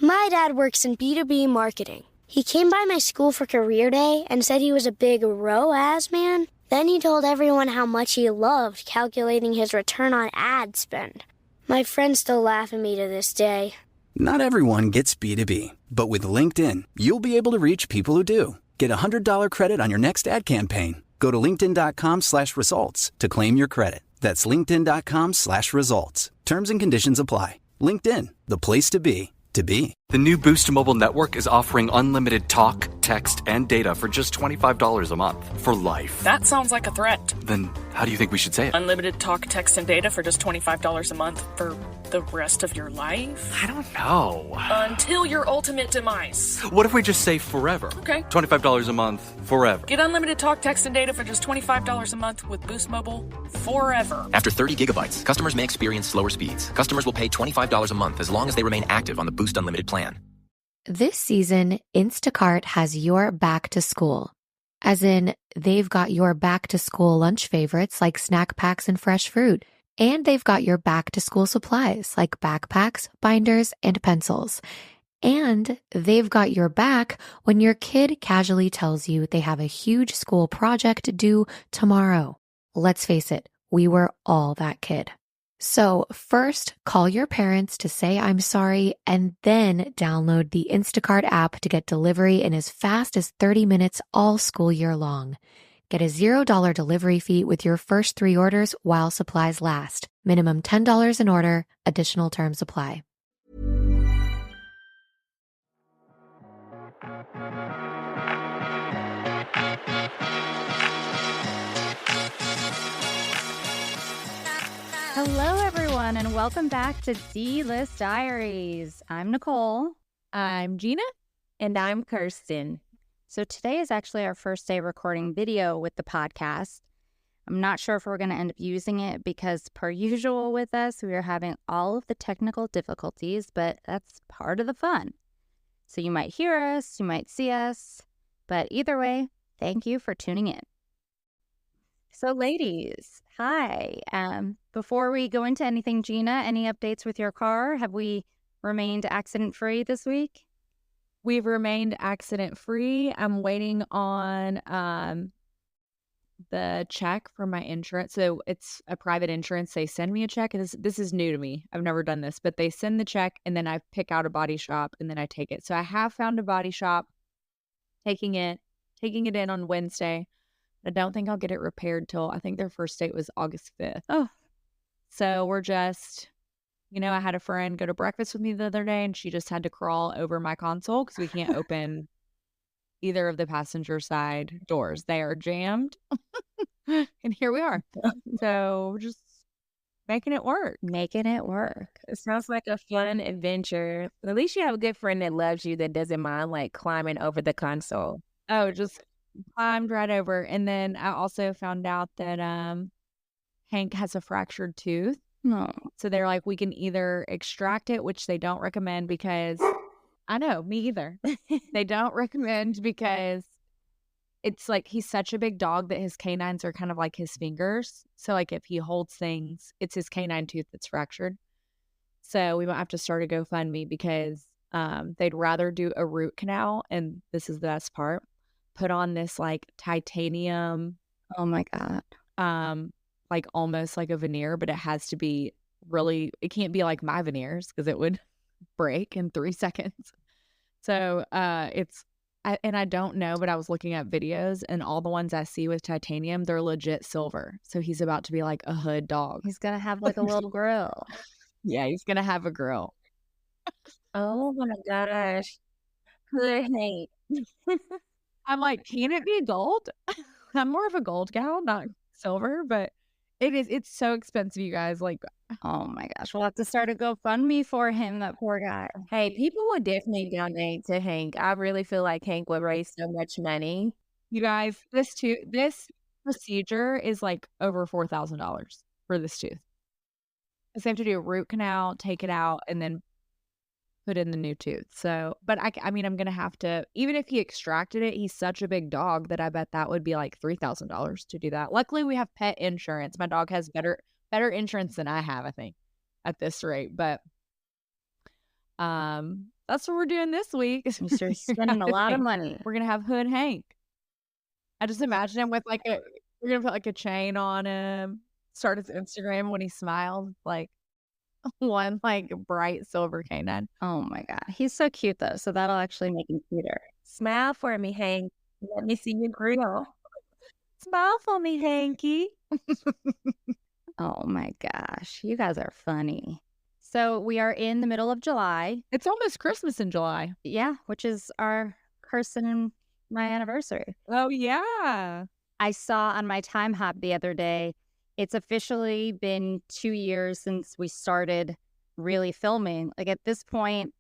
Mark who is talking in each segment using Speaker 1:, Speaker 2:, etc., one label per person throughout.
Speaker 1: My dad works in B2B marketing. He came by my school for career day and said he was a big ROAS man. Then he told everyone how much he loved calculating his return on ad spend. My friends still laugh at me to this day.
Speaker 2: Not everyone gets B2B, but with LinkedIn, you'll be able to reach people who do. Get a $100 credit on your next ad campaign. Go to linkedin.com/results to claim your credit. That's linkedin.com/results. Terms and conditions apply. LinkedIn, the place to be, to be.
Speaker 3: The new Boost Mobile network is offering unlimited talk, text, and data for just $25 a month for life.
Speaker 4: That sounds like a threat.
Speaker 3: Then how do you think we should say it?
Speaker 4: Unlimited talk, text, and data for just $25 a month for the rest of your life?
Speaker 3: I don't know.
Speaker 4: Until your ultimate demise.
Speaker 3: What if we just say forever?
Speaker 4: Okay.
Speaker 3: $25 a month, forever.
Speaker 4: Get unlimited talk, text, and data for just $25 a month with Boost Mobile forever.
Speaker 5: After 30 gigabytes, customers may experience slower speeds. Customers will pay $25 a month as long as they remain active on the Boost Unlimited plan.
Speaker 6: This season, Instacart has your back to school. As in, they've got your back to school lunch favorites like snack packs and fresh fruit. And they've got your back to school supplies like backpacks, binders, and pencils. And they've got your back when your kid casually tells you they have a huge school project due tomorrow. Let's face it, we were all that kid. So first, call your parents to say I'm sorry, and then download the Instacart app to get delivery in as fast as 30 minutes all school year long. Get a $0 delivery fee with your first 3 orders while supplies last. Minimum $10 an order. Additional terms apply.
Speaker 7: Hello, everyone, and welcome back to D-List Diaries. I'm Nicole.
Speaker 8: I'm Gina.
Speaker 7: And I'm Kirsten. So today is actually our first day recording video with the podcast. I'm not sure if we're going to end up using it because, per usual with us, we are having all of the technical difficulties, but that's part of the fun. So you might hear us, you might see us, but either way, thank you for tuning in. So ladies, hi. Before we go into anything, Gina, any updates with your car? Have we remained accident-free this week?
Speaker 8: We've remained accident-free. I'm waiting on the check for my insurance. So it's a private insurance. They send me a check. This is new to me. I've never done this, but they send the check and then I pick out a body shop and then I take it. So I have found a body shop, taking it in on Wednesday. I don't think I'll get it repaired till I think their first date was August 5th.
Speaker 7: Oh.
Speaker 8: So we're just, I had a friend go to breakfast with me the other day and she just had to crawl over my console because we can't open either of the passenger side doors. They are jammed. And here we are. So we're just making it work.
Speaker 9: It sounds like a fun adventure. At least you have a good friend that loves you, that doesn't mind like climbing over the console.
Speaker 8: Oh, just climbed right over. And then I also found out that Hank has a fractured tooth.
Speaker 7: No.
Speaker 8: So they're like, we can either extract it, which they don't recommend because I know, me either. They don't recommend because it's like he's such a big dog that his canines are kind of like his fingers. So like if he holds things, it's his canine tooth that's fractured. So we might have to start a GoFundMe because they'd rather do a root canal. And this is the best part. Put on this like titanium.
Speaker 7: Oh my God.
Speaker 8: Like almost like a veneer, but it has to be really, it can't be like my veneers because it would break in 3 seconds. So I don't know, but I was looking at videos and all the ones I see with titanium, they're legit silver. So he's about to be like a hood dog.
Speaker 7: He's going to have like a little grill.
Speaker 8: Yeah, he's going to have a grill.
Speaker 9: Oh my gosh. Good Hank.
Speaker 8: I'm like, can it be gold? I'm more of a gold gal, not silver, but it's so expensive, you guys. Like,
Speaker 7: oh my gosh, we'll have to start a GoFundMe for him, that poor guy.
Speaker 9: Hey, people would definitely donate to Hank. I really feel like Hank would raise so much money.
Speaker 8: You guys, this procedure is like over $4,000 for this tooth. Because they have to do a root canal, take it out, and then put in the new tooth. So, but I mean, I'm going to have to, even if he extracted it, he's such a big dog that I bet that would be like $3,000 to do that. Luckily, we have pet insurance. My dog has better insurance than I have, I think, at this rate. But That's what we're doing this week.
Speaker 7: You're spending a lot of money.
Speaker 8: We're going to have Hood Hank. I just imagine him with like we're going to put like a chain on him, start his Instagram when he smiled, like one like bright silver canine.
Speaker 7: Oh my God. He's so cute though. So that'll actually make him cuter.
Speaker 9: Smile for me, Hank. Let me see your grill. Smile for me, Hanky.
Speaker 7: Oh my gosh. You guys are funny. So we are in the middle of July.
Speaker 8: It's almost Christmas in July.
Speaker 7: Yeah, which is our Kirsten and my anniversary.
Speaker 8: Oh, yeah.
Speaker 7: I saw on my time hop the other day, it's officially been 2 years since we started really filming. Like at this point,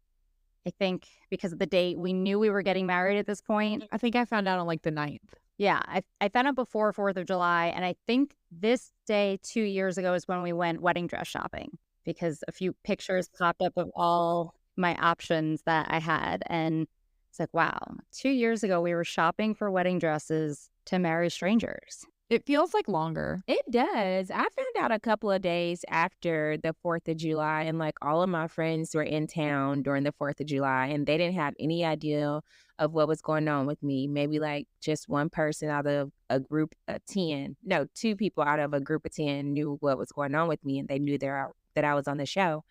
Speaker 7: I think because of the date, we knew we were getting married at this point.
Speaker 8: I think I found out on like the 9th.
Speaker 7: Yeah, I found out before 4th of July. And I think this day 2 years ago is when we went wedding dress shopping, because a few pictures popped up of all my options that I had. And it's like, wow, 2 years ago, we were shopping for wedding dresses to marry strangers.
Speaker 8: It feels like longer.
Speaker 9: It does. I found out a couple of days after the 4th of July, and like all of my friends were in town during the 4th of July, and they didn't have any idea of what was going on with me. Maybe like just one person out of a group of 10, no, 2 people out of a group of 10 knew what was going on with me, and they knew that I was on the show.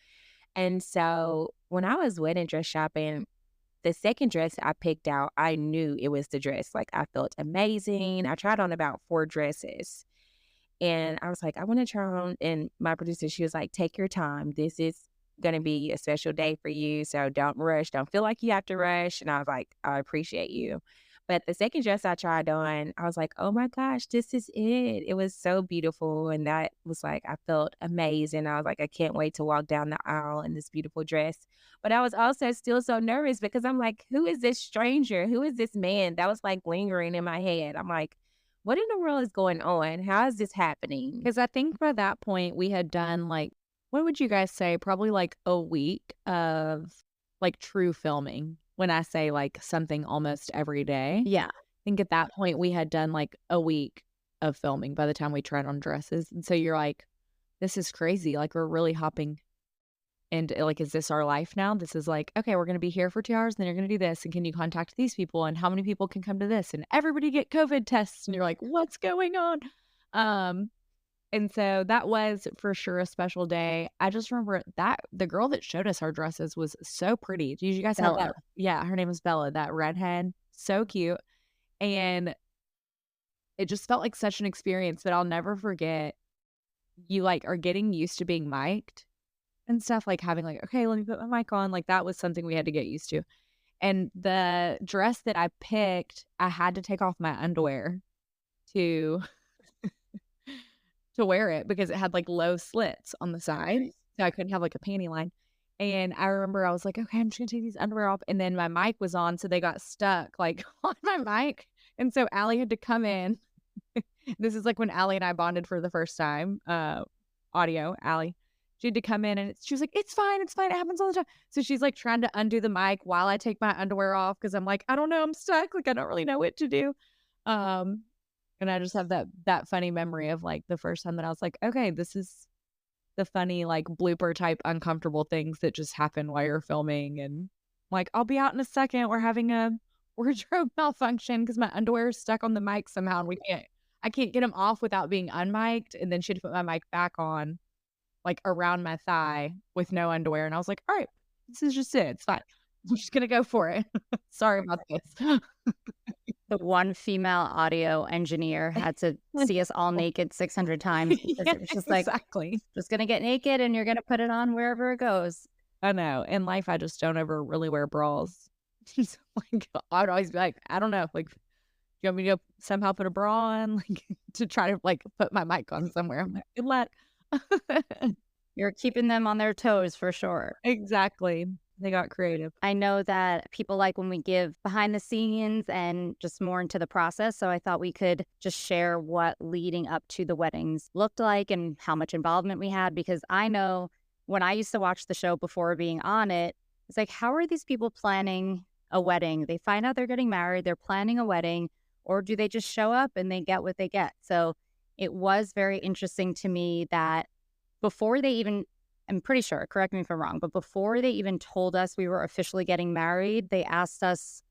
Speaker 9: And so when I was wedding dress shopping, the second dress I picked out, I knew it was the dress. Like I felt amazing. I tried on about 4 dresses and I was like, I want to try on. And my producer, she was like, take your time. This is going to be a special day for you. So don't rush. Don't feel like you have to rush. And I was like, I appreciate you. But the second dress I tried on, I was like, oh my gosh, this is it. It was so beautiful. And that was like, I felt amazing. I was like, I can't wait to walk down the aisle in this beautiful dress. But I was also still so nervous because I'm like, who is this stranger? Who is this man? That was like lingering in my head. I'm like, what in the world is going on? How is this happening?
Speaker 8: Because I think by that point we had done like, what would you guys say? Probably like a week of like true filming. When I say like something almost every day.
Speaker 7: Yeah.
Speaker 8: I think at that point we had done like a week of filming by the time we tried on dresses. And so you're like, this is crazy. Like we're really hopping. And like, is this our life now? This is like, okay, we're going to be here for 2 hours. Then you're going to do this. And can you contact these people? And how many people can come to this? And everybody get COVID tests. And you're like, what's going on? And so that was for sure a special day. I just remember that the girl that showed us our dresses was so pretty. Did you guys have that? Yeah, her name was Bella, that redhead. So cute. And it just felt like such an experience that I'll never forget. You like are getting used to being mic'd and stuff, like having like, okay, let me put my mic on. Like that was something we had to get used to. And the dress that I picked, I had to take off my underwear to wear it because it had like low slits on the side. So I couldn't have like a panty line. And I remember I was like, okay, I'm just gonna take these underwear off. And then my mic was on, so they got stuck like on my mic. And so Allie had to come in. This is like when Allie and I bonded for the first time. Audio, Allie. She had to come in and she was like, it's fine. It happens all the time. So she's like trying to undo the mic while I take my underwear off because I'm like, I don't know, I'm stuck. Like I don't really know what to do. And I just have that funny memory of like the first time that I was like, okay, this is the funny like blooper type uncomfortable things that just happen while you're filming. And like, I'll be out in a second. We're having a wardrobe malfunction because my underwear is stuck on the mic somehow. And I can't get them off without being unmiked. And then she had to put my mic back on like around my thigh with no underwear. And I was like, all right, this is just it. It's fine. I'm just going to go for it. Sorry about this.
Speaker 7: The one female audio engineer had to see us all naked 600 times. Because it was just like,
Speaker 8: exactly.
Speaker 7: Just going to get naked and you're going to put it on wherever it goes.
Speaker 8: I know. In life, I just don't ever really wear bras. Just like, I'd always be like, I don't know. Like, do you want me to somehow put a bra on? Like, to try to like put my mic on somewhere. I'm like, good luck.
Speaker 7: You're keeping them on their toes for sure.
Speaker 8: Exactly. They got creative.
Speaker 7: I know that people like when we give behind the scenes and just more into the process. So I thought we could just share what leading up to the weddings looked like and how much involvement we had. Because I know when I used to watch the show before being on it, it's like, how are these people planning a wedding? They find out they're getting married, they're planning a wedding, or do they just show up and they get what they get? So it was very interesting to me that before they even I'm pretty sure, correct me if I'm wrong, but before they even told us we were officially getting married, they asked us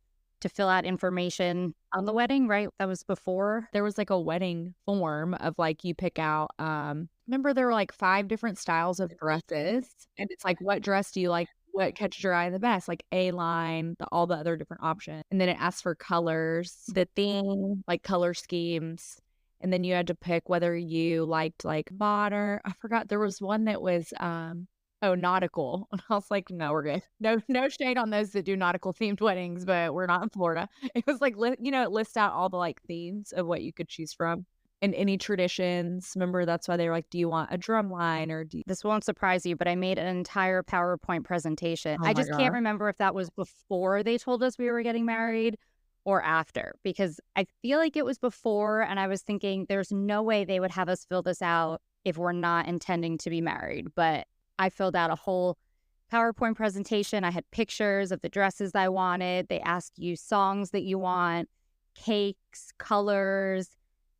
Speaker 7: to fill out information on the wedding, right? That was before.
Speaker 8: There was like a wedding form of like you pick out, remember there were like 5 different styles of dresses, and it's like, what dress do you like? What catches your eye the best? Like A-line, all the other different options. And then it asks for colors,
Speaker 9: The theme.
Speaker 8: like color schemes. And then you had to pick whether you liked like modern. I forgot there was one that was nautical. And I was like, no, we're good. No shade on those that do nautical themed weddings, but we're not in Florida. It was like, it lists out all the like themes of what you could choose from. And any traditions. Remember, that's why they were like, do you want a drum line or do you...
Speaker 7: This won't surprise you, but I made an entire PowerPoint presentation.
Speaker 8: Oh
Speaker 7: I
Speaker 8: my
Speaker 7: just
Speaker 8: God.
Speaker 7: can't remember if that was before they told us we were getting married or after, because I feel like it was before, and I was thinking there's no way they would have us fill this out if we're not intending to be married. But I filled out a whole PowerPoint presentation. I had pictures of the dresses I wanted. They ask you songs that you want, cakes, colors,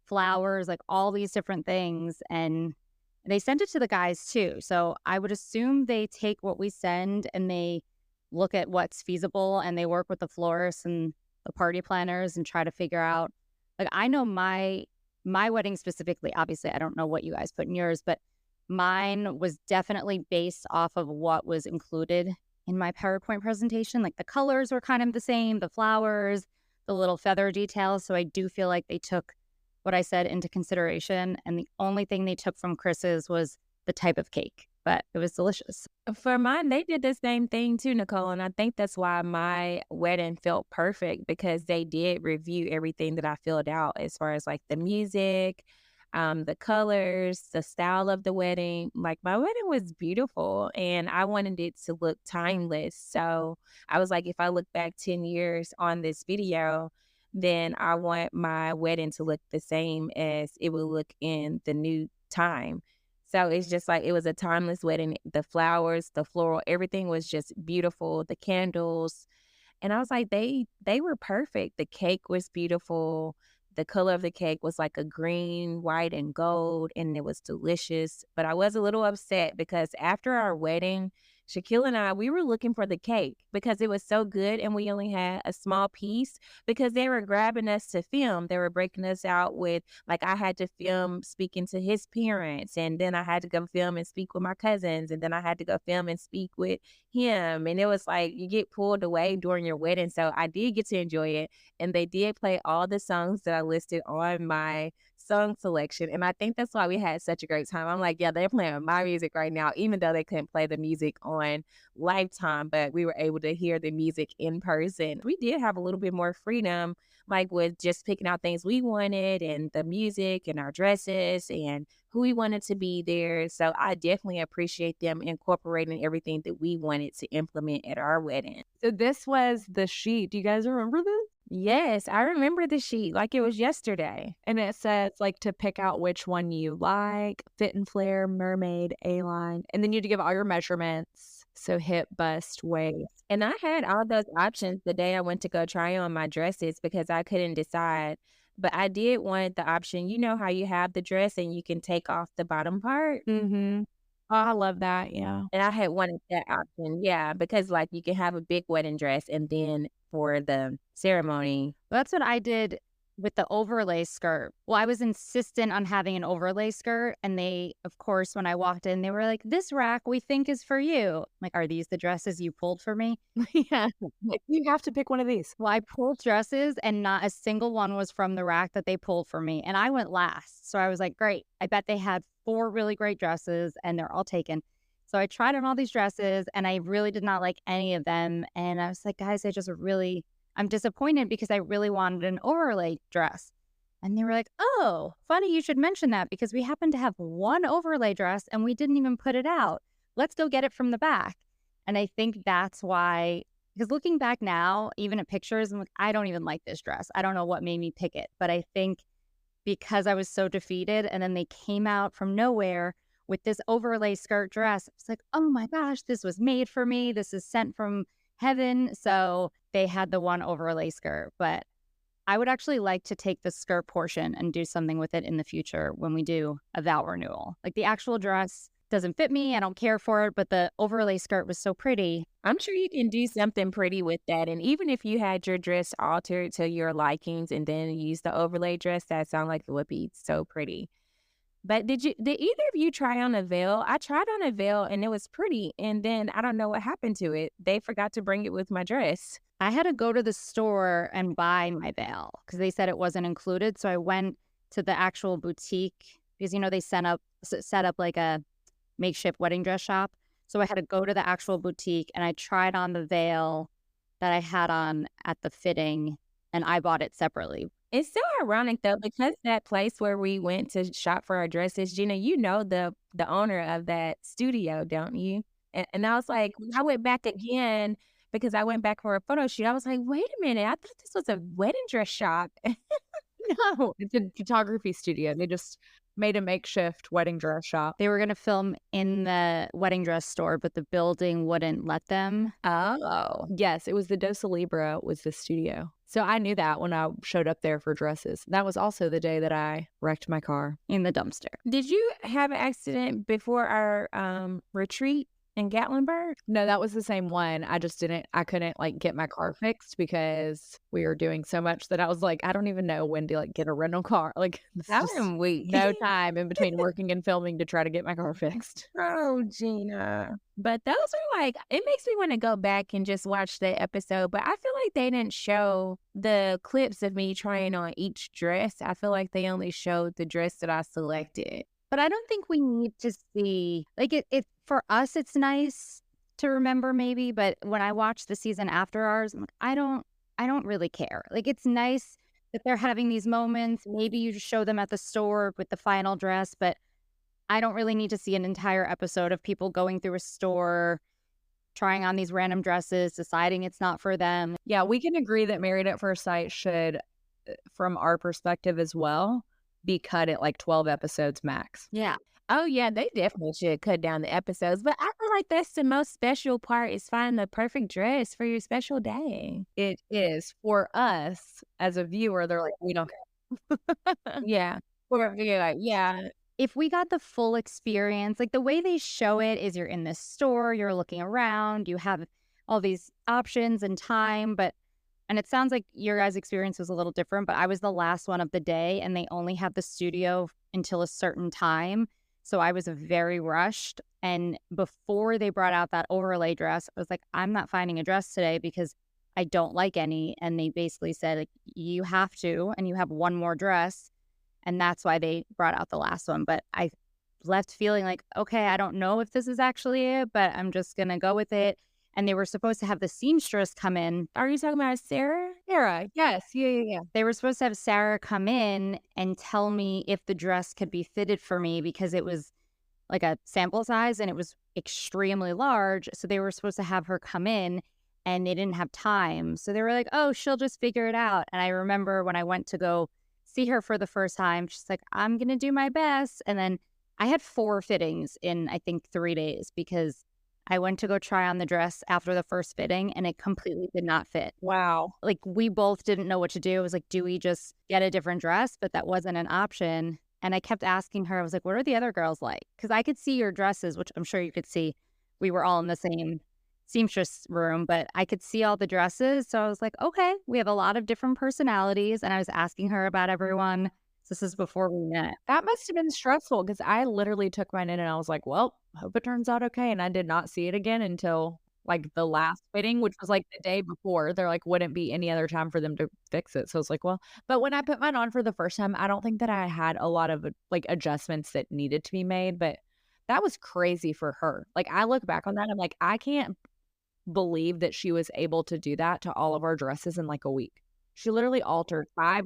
Speaker 7: flowers, like all these different things. And they sent it to the guys too. So I would assume they take what we send and they look at what's feasible, and they work with the florists and the party planners and try to figure out, like, I know my wedding specifically, obviously I don't know what you guys put in yours, but mine was definitely based off of what was included in my PowerPoint presentation. Like the colors were kind of the same, the flowers, the little feather details. So I do feel like they took what I said into consideration. And the only thing they took from Chris's was the type of cake, but it was delicious.
Speaker 9: For mine, they did the same thing too, Nicole. And I think that's why my wedding felt perfect, because they did review everything that I filled out as far as like the music, the colors, the style of the wedding. Like my wedding was beautiful and I wanted it to look timeless. So I was like, if I look back 10 years on this video, then I want my wedding to look the same as it would look in the new time. So it's just like, it was a timeless wedding. The flowers, the floral, everything was just beautiful. The candles. And I was like, they were perfect. The cake was beautiful. The color of the cake was like a green, white, and gold, and it was delicious. But I was a little upset because after our wedding, Shaquille and I, we were looking for the cake because it was so good and we only had a small piece because they were grabbing us to film. They were breaking us out with, like, I had to film speaking to his parents, and then I had to go film and speak with my cousins, and then I had to go film and speak with him. And it was like you get pulled away during your wedding. So I did get to enjoy it. And they did play all the songs that I listed on my song selection. And I think that's why we had such a great time. I'm like, yeah, they're playing my music right now, even though they couldn't play the music on Lifetime, but we were able to hear the music in person. We did have a little bit more freedom, like with just picking out things we wanted and the music and our dresses and who we wanted to be there. So I definitely appreciate them incorporating everything that we wanted to implement at our wedding.
Speaker 8: So this was the sheet. Do you guys remember this?
Speaker 9: Yes, I remember the sheet like it was yesterday.
Speaker 8: And it says like to pick out which one you like, fit and flare, mermaid, A-line. And then you had to give all your measurements. So hip, bust, waist.
Speaker 9: And I had all those options the day I went to go try on my dresses because I couldn't decide. But I did want the option, you know how you have the dress and you can take off the bottom part?
Speaker 8: Mm-hmm. Oh, I love that, yeah.
Speaker 9: And I had wanted that option, yeah, because like you can have a big wedding dress and then for the ceremony.
Speaker 7: Well, that's what I did with the overlay skirt. Well, I was insistent on having an overlay skirt, and they, of course, when I walked in, they were like, "This rack we think is for you." I'm like, are these the dresses you pulled for me?
Speaker 8: Yeah, you have to pick one of these.
Speaker 7: Well, I pulled dresses and not a single one was from the rack that they pulled for me. And I went last. So I was like, great. I bet they had 4 really great dresses and they're all taken. So I tried on all these dresses and I really did not like any of them. And I was like, guys, I'm disappointed because I really wanted an overlay dress. And they were like, oh, funny you should mention that because we happen to have one overlay dress and we didn't even put it out. Let's go get it from the back. And I think that's why, because looking back now, even at pictures, I'm like, I don't even like this dress. I don't know what made me pick it. But I think because I was so defeated and then they came out from nowhere with this overlay skirt dress, it's like, oh my gosh, this was made for me. This is sent from heaven. So they had the one overlay skirt. But I would actually like to take the skirt portion and do something with it in the future when we do a vow renewal. Like the actual dress doesn't fit me. I don't care for it. But the overlay skirt was so pretty.
Speaker 9: I'm sure you can do something pretty with that. And even if you had your dress altered to your likings and then use the overlay dress, that sounds like it would be so pretty. But did either of you try on a veil? I tried on a veil and it was pretty. And then I don't know what happened to it. They forgot to bring it with my dress.
Speaker 7: I had to go to the store and buy my veil because they said it wasn't included. So I went to the actual boutique because, you know, they set up like a makeshift wedding dress shop. So I had to go to the actual boutique and I tried on the veil that I had on at the fitting and I bought it separately.
Speaker 9: It's so ironic, though, because that place where we went to shop for our dresses, Gina, you know the owner of that studio, don't you? And I was like, when I went back again, because I went back for a photo shoot, I was like, wait a minute, I thought this was a wedding dress shop.
Speaker 8: No, it's a photography studio. They just made a makeshift wedding dress shop.
Speaker 7: They were going to film in the wedding dress store, but the building wouldn't let them.
Speaker 8: Oh. Yes, it was the Dosa Libra was the studio. So I knew that when I showed up there for dresses. That was also the day that I wrecked my car.
Speaker 7: In the dumpster.
Speaker 9: Did you have an accident before our retreat in Gatlinburg?
Speaker 8: No, that was the same one. I couldn't like get my car fixed because we were doing so much that I was like, I don't even know when to like get a rental car. Like
Speaker 9: that was weak.
Speaker 8: No time in between working and filming to try to get my car fixed.
Speaker 9: Oh, Gina. But those are like, it makes me want to go back and just watch the episode. But I feel like they didn't show the clips of me trying on each dress. I feel like they only showed the dress that I selected.
Speaker 7: But I don't think we need to see, like, it for us, it's nice to remember maybe, but when I watch the season after ours, I'm like, I don't really care. Like, it's nice that they're having these moments. Maybe you just show them at the store with the final dress, but I don't really need to see an entire episode of people going through a store, trying on these random dresses, deciding it's not for them.
Speaker 8: Yeah, we can agree that Married at First Sight should, from our perspective as well, be cut at like 12 episodes max.
Speaker 7: Yeah.
Speaker 9: Oh, yeah, they definitely should cut down the episodes. But I feel like that's the most special part is finding the perfect dress for your special day.
Speaker 8: It is. For us as a viewer, they're like, we don't care.
Speaker 9: Yeah. You're like, yeah.
Speaker 7: If we got the full experience, like the way they show it is you're in this store, you're looking around, you have all these options and time, and it sounds like your guys' experience was a little different, but I was the last one of the day and they only had the studio until a certain time. So I was very rushed. And before they brought out that overlay dress, I was like, I'm not finding a dress today because I don't like any. And they basically said, like, you have to, and you have one more dress. And that's why they brought out the last one. But I left feeling like, okay, I don't know if this is actually it, but I'm just going to go with it. And they were supposed to have the seamstress come in.
Speaker 9: Are you talking about Sarah?
Speaker 8: Sarah, yes. Yeah.
Speaker 7: They were supposed to have Sarah come in and tell me if the dress could be fitted for me because it was like a sample size and it was extremely large. So they were supposed to have her come in and they didn't have time. So they were like, oh, she'll just figure it out. And I remember when I went to go see her for the first time, she's like, I'm going to do my best. And then I had 4 fittings in, I think, 3 days because I went to go try on the dress after the first fitting and it completely did not fit.
Speaker 8: Wow.
Speaker 7: Like, we both didn't know what to do. It was like, do we just get a different dress? But that wasn't an option. And I kept asking her, I was like, what are the other girls like? Because I could see your dresses, which I'm sure you could see. We were all in the same seamstress room, but I could see all the dresses. So I was like, okay, we have a lot of different personalities. And I was asking her about everyone. This is before we met.
Speaker 8: That must have been stressful because I literally took mine in and I was like, well, hope it turns out okay. And I did not see it again until like the last fitting, which was like the day before. They're like, wouldn't be any other time for them to fix it. So it's like, well, but when I put mine on for the first time, I don't think that I had a lot of like adjustments that needed to be made, but that was crazy for her. Like, I look back on that, I'm like, I can't believe that she was able to do that to all of our dresses in like a week. She literally altered five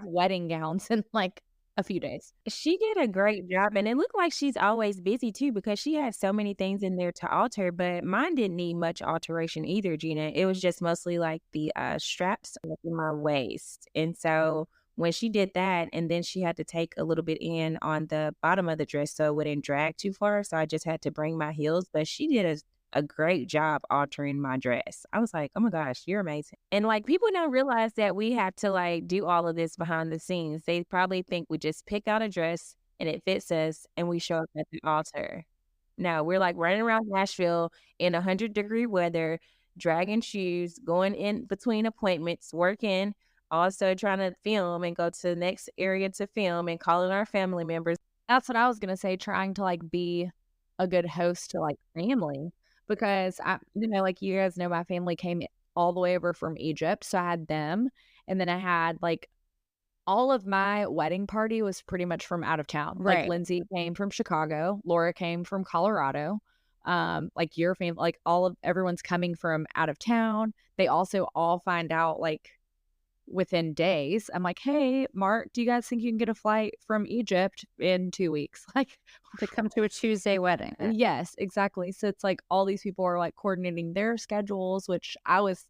Speaker 8: wedding gowns in like a few days.
Speaker 9: She did a great job, and it looked like she's always busy too because she had so many things in there to alter, but mine didn't need much alteration either, Gina. It was just mostly like the straps in my waist. And so when she did that, and then she had to take a little bit in on the bottom of the dress so it wouldn't drag too far, so I just had to bring my heels, but she did a great job altering my dress. I was like, oh my gosh, you're amazing. And like, people don't realize that we have to like do all of this behind the scenes. They probably think we just pick out a dress and it fits us and we show up at the altar. No, we're like running around Nashville in 100-degree weather, dragging shoes, going in between appointments, working, also trying to film and go to the next area to film and calling our family members.
Speaker 8: That's what I was gonna say, trying to like be a good host to like family because like you guys know, my family came all the way over from Egypt, so I had them, and then I had like all of my wedding party was pretty much from out of town. Like
Speaker 7: Right.
Speaker 8: Lindsay came from Chicago, Laura came from Colorado. Like your family, like everyone's coming from out of town. They also all find out like within days. I'm like, hey, Mark, do you guys think you can get a flight from Egypt in 2 weeks? Like,
Speaker 7: To come to a Tuesday wedding.
Speaker 8: yes, exactly. So it's like all these people are like coordinating their schedules, which I was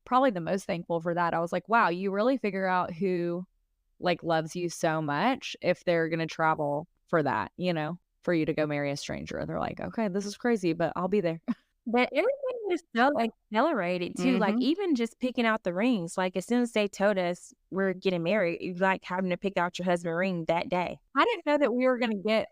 Speaker 8: probably the most thankful for that. I was like, wow, you really figure out who like loves you so much if they're going to travel for that, for you to go marry a stranger. They're like, okay, this is crazy, but I'll be there.
Speaker 9: But everything was so accelerated too. Like even just picking out the rings. Like as soon as they told us we're getting married, you like having to pick out your husband ring that day.
Speaker 8: I didn't know that we were going to get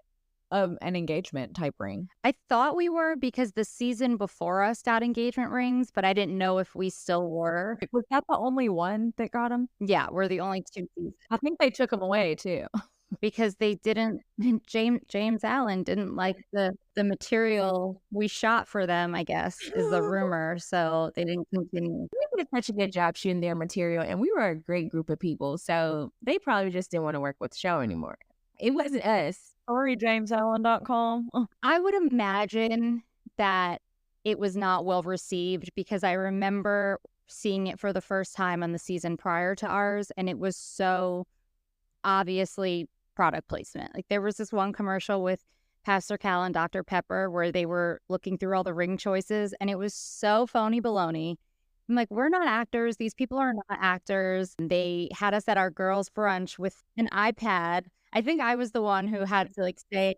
Speaker 8: an engagement type ring.
Speaker 7: I thought we were because the season before us got engagement rings, but I didn't know if we still were.
Speaker 8: Was that the only one that got them?
Speaker 7: Yeah, we're the only two
Speaker 8: I think they took them away too.
Speaker 7: because they didn't. James Allen didn't like the material we shot for them, I guess, is the rumor. So they didn't continue.
Speaker 9: We did such a good job shooting their material, and we were a great group of people. So they probably just didn't want to work with the show anymore. It wasn't us.
Speaker 8: Sorry, JamesAllen.com.
Speaker 7: I would imagine that it was not well received because I remember seeing it for the first time on the season prior to ours, and it was so obviously product placement. Like there was this one commercial with Pastor Cal and Dr. Pepper where they were looking through all the ring choices, and it was so phony baloney. I'm like, we're not actors. These people are not actors. They had us at our girls' brunch with an iPad. I think I was the one who had to like say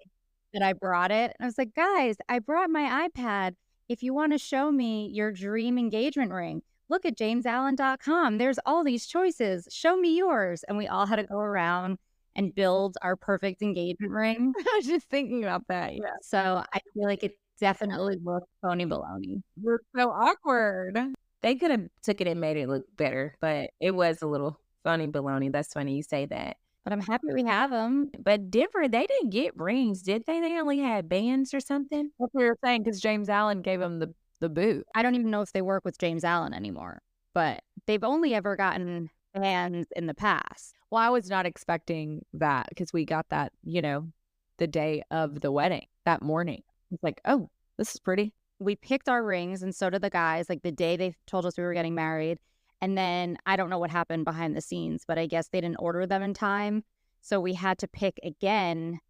Speaker 7: that I brought it. And I was like, guys, I brought my iPad. If you want to show me your dream engagement ring, look at JamesAllen.com. There's all these choices. Show me yours. And we all had to go around and build our perfect engagement ring.
Speaker 8: I was just thinking about that. Yeah.
Speaker 7: So I feel like it definitely looked phony baloney.
Speaker 8: We're so awkward.
Speaker 9: They could have took it and made it look better, but it was a little phony baloney. That's funny you say that.
Speaker 7: But I'm happy we have them.
Speaker 9: But Denver, they didn't get rings, did they? They only had bands or something.
Speaker 8: That's what we were saying because James Allen gave them the boot.
Speaker 7: I don't even know if they work with James Allen anymore, but they've only ever gotten bands in the past.
Speaker 8: Well, I was not expecting that because we got that, the day of the wedding, that morning. It's like, oh, this is pretty.
Speaker 7: We picked our rings and so did the guys, like the day they told us we were getting married. And then I don't know what happened behind the scenes, but I guess they didn't order them in time. So we had to pick again,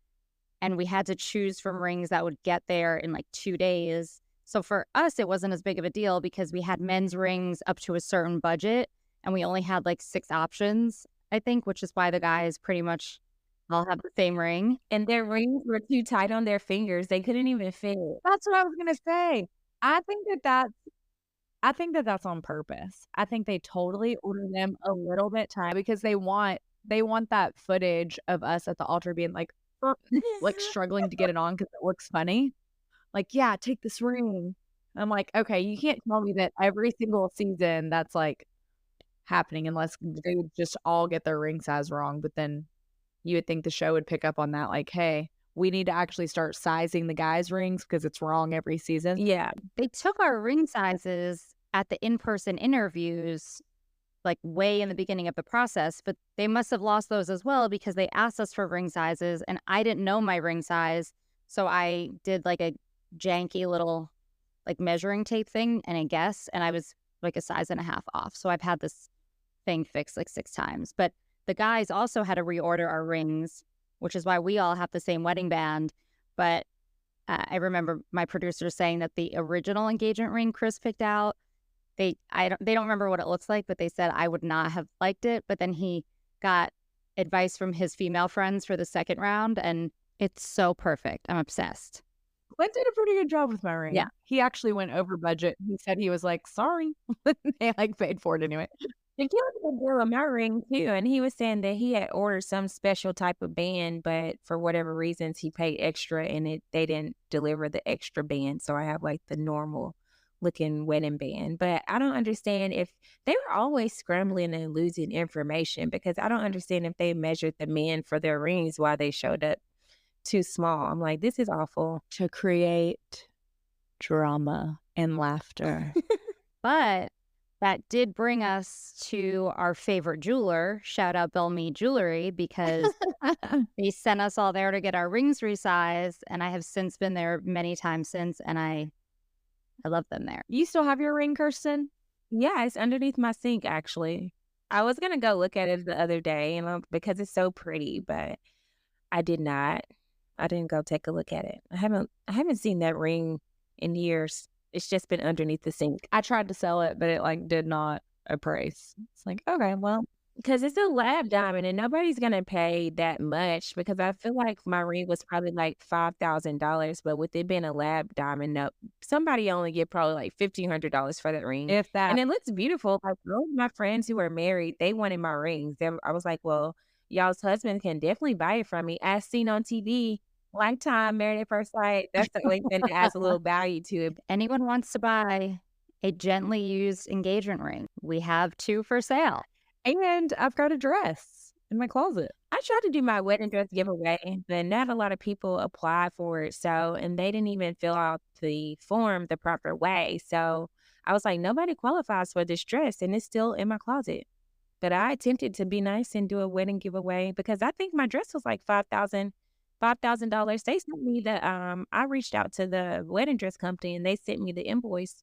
Speaker 7: and we had to choose from rings that would get there in like 2 days. So for us, it wasn't as big of a deal because we had men's rings up to a certain budget, and we only had like 6 options, I think, which is why the guys pretty much all have the same ring.
Speaker 9: And their rings were too tight on their fingers. They couldn't even fit.
Speaker 8: That's what I was going to say. I think that's on purpose. I think they totally order them a little bit tight because they want that footage of us at the altar being like struggling to get it on because it looks funny. Like, yeah, take this ring. I'm like, okay, you can't tell me that every single season that's like happening unless they would just all get their ring size wrong. But then you would think the show would pick up on that, like, hey, we need to actually start sizing the guys' rings because it's wrong every season.
Speaker 9: Yeah.
Speaker 7: They took our ring sizes at the in-person interviews like way in the beginning of the process, but they must have lost those as well because they asked us for ring sizes and I didn't know my ring size. So I did like a janky little like measuring tape thing and I guess, and I was like a size and a half off. So I've had this thing fixed like 6 times. But the guys also had to reorder our rings, which is why we all have the same wedding band. But I remember my producer saying that the original engagement ring Chris picked out, they don't remember what it looks like, but they said I would not have liked it. But then he got advice from his female friends for the second round, and it's so perfect. I'm obsessed.
Speaker 8: Clint did a pretty good job with my ring.
Speaker 7: Yeah.
Speaker 8: He actually went over budget. He said he was like, sorry. They like paid for it anyway.
Speaker 9: The kid was a deal with my ring too, and he was saying that he had ordered some special type of band, but for whatever reasons he paid extra and they didn't deliver the extra band. So I have like the normal looking wedding band. But I don't understand if they were always scrambling and losing information because I don't understand if they measured the men for their rings while they showed up too small. I'm like, this is awful.
Speaker 8: To create drama and laughter.
Speaker 7: But that did bring us to our favorite jeweler. Shout out Bellmead Jewelry, because they sent us all there to get our rings resized. And I have since been there many times since, and I love them there.
Speaker 8: You still have your ring, Kirsten?
Speaker 9: Yeah, it's underneath my sink, actually. I was going to go look at it the other day because it's so pretty, but I did not. I didn't go take a look at it. I haven't seen that ring in years. It's just been underneath the sink.
Speaker 8: I tried to sell it, but it like did not appraise. It's like, okay, well,
Speaker 9: because it's a lab diamond and nobody's going to pay that much because I feel like my ring was probably like $5,000, but with it being a lab diamond, no, somebody only get probably like $1,500 for that ring.
Speaker 8: if that.
Speaker 9: And it looks beautiful. Like all of my friends who are married, they wanted my rings. I was like, well, y'all's husband can definitely buy it from me. As seen on TV, Lifetime, Married at First Sight. That's the only thing that adds a little value to it.
Speaker 7: If anyone wants to buy a gently used engagement ring, we have 2 for sale.
Speaker 8: And I've got a dress in my closet.
Speaker 9: I tried to do my wedding dress giveaway, but not a lot of people applied for it. And they didn't even fill out the form the proper way. So I was like, nobody qualifies for this dress, and it's still in my closet. But I attempted to be nice and do a wedding giveaway because I think my dress was like $5,000. They sent me I reached out to the wedding dress company and they sent me the invoice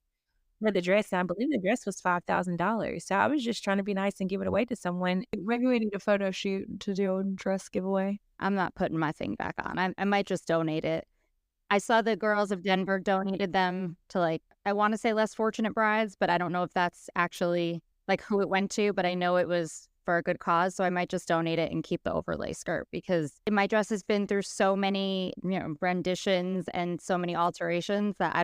Speaker 9: for the dress. And I believe the dress was $5,000. So I was just trying to be nice and give it away to someone.
Speaker 8: Maybe we need a photo shoot to do a dress giveaway.
Speaker 7: I'm not putting my thing back on. I might just donate it. I saw the girls of Denver donated them to, like, I want to say less fortunate brides, but I don't know if that's actually like who it went to, but I know it was for a good cause. So I might just donate it and keep the overlay skirt because my dress has been through so many, renditions and so many alterations that I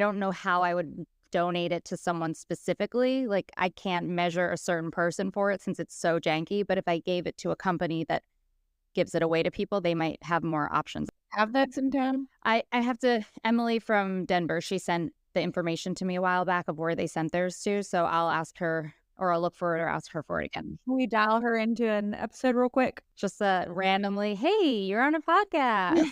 Speaker 7: don't know how I would donate it to someone specifically. Like, I can't measure a certain person for it since it's so janky. But if I gave it to a company that gives it away to people, they might have more options.
Speaker 8: Have that sometime?
Speaker 7: I have to, Emily from Denver, she sent the information to me a while back of where they sent theirs to. So I'll ask her, or I'll look for it or ask her for it again.
Speaker 8: Can we dial her into an episode real quick?
Speaker 7: Just randomly, hey, you're on a podcast.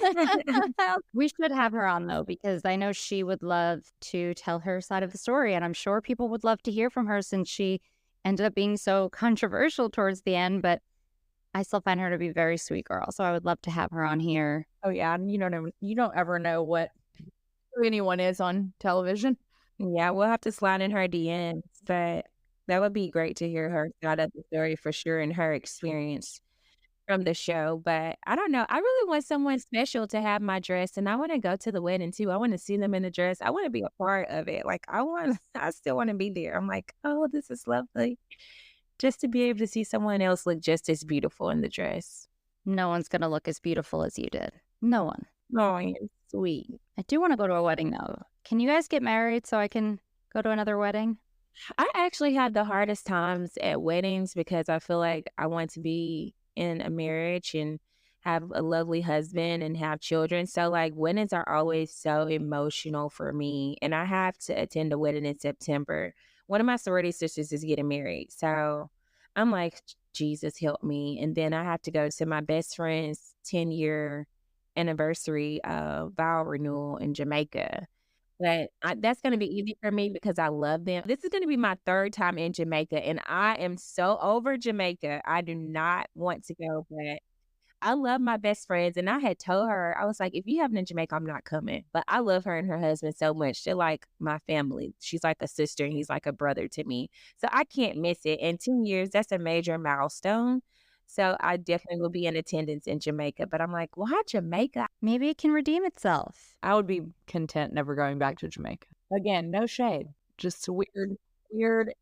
Speaker 7: We should have her on, though, because I know she would love to tell her side of the story. And I'm sure people would love to hear from her since she ended up being so controversial towards the end. But I still find her to be a very sweet girl. So I would love to have her on here.
Speaker 8: Oh, yeah. And you don't ever know who anyone is on television.
Speaker 9: Yeah, we'll have to slide in her DMs. But that would be great to hear her side of the story for sure and her experience from the show. But I don't know. I really want someone special to have my dress, and I want to go to the wedding too. I want to see them in the dress. I want to be a part of it. Like I still want to be there. I'm like, oh, this is lovely. Just to be able to see someone else look just as beautiful in the dress.
Speaker 7: No one's going to look as beautiful as you did. No one.
Speaker 9: Oh, you're sweet.
Speaker 7: I do want to go to a wedding, though. Can you guys get married so I can go to another wedding?
Speaker 9: I actually had the hardest times at weddings because I feel like I want to be in a marriage and have a lovely husband and have children. So like weddings are always so emotional for me. And I have to attend a wedding in September. One of my sorority sisters is getting married. So I'm like, Jesus, help me. And then I have to go to my best friend's 10-year anniversary vow renewal in Jamaica. But that's going to be easy for me because I love them. This is going to be my 3rd time in Jamaica, and I am so over Jamaica. I do not want to go, but I love my best friends. And I had told her, I was like, if you have in Jamaica, I'm not coming. But I love her and her husband so much. They're like my family. She's like a sister, and he's like a brother to me. So I can't miss it. And 10 years, that's a major milestone. So I definitely will be in attendance in Jamaica. But I'm like, why Jamaica?
Speaker 7: Maybe it can redeem itself.
Speaker 8: I would be content never going back to Jamaica. Again, no shade. Just a weird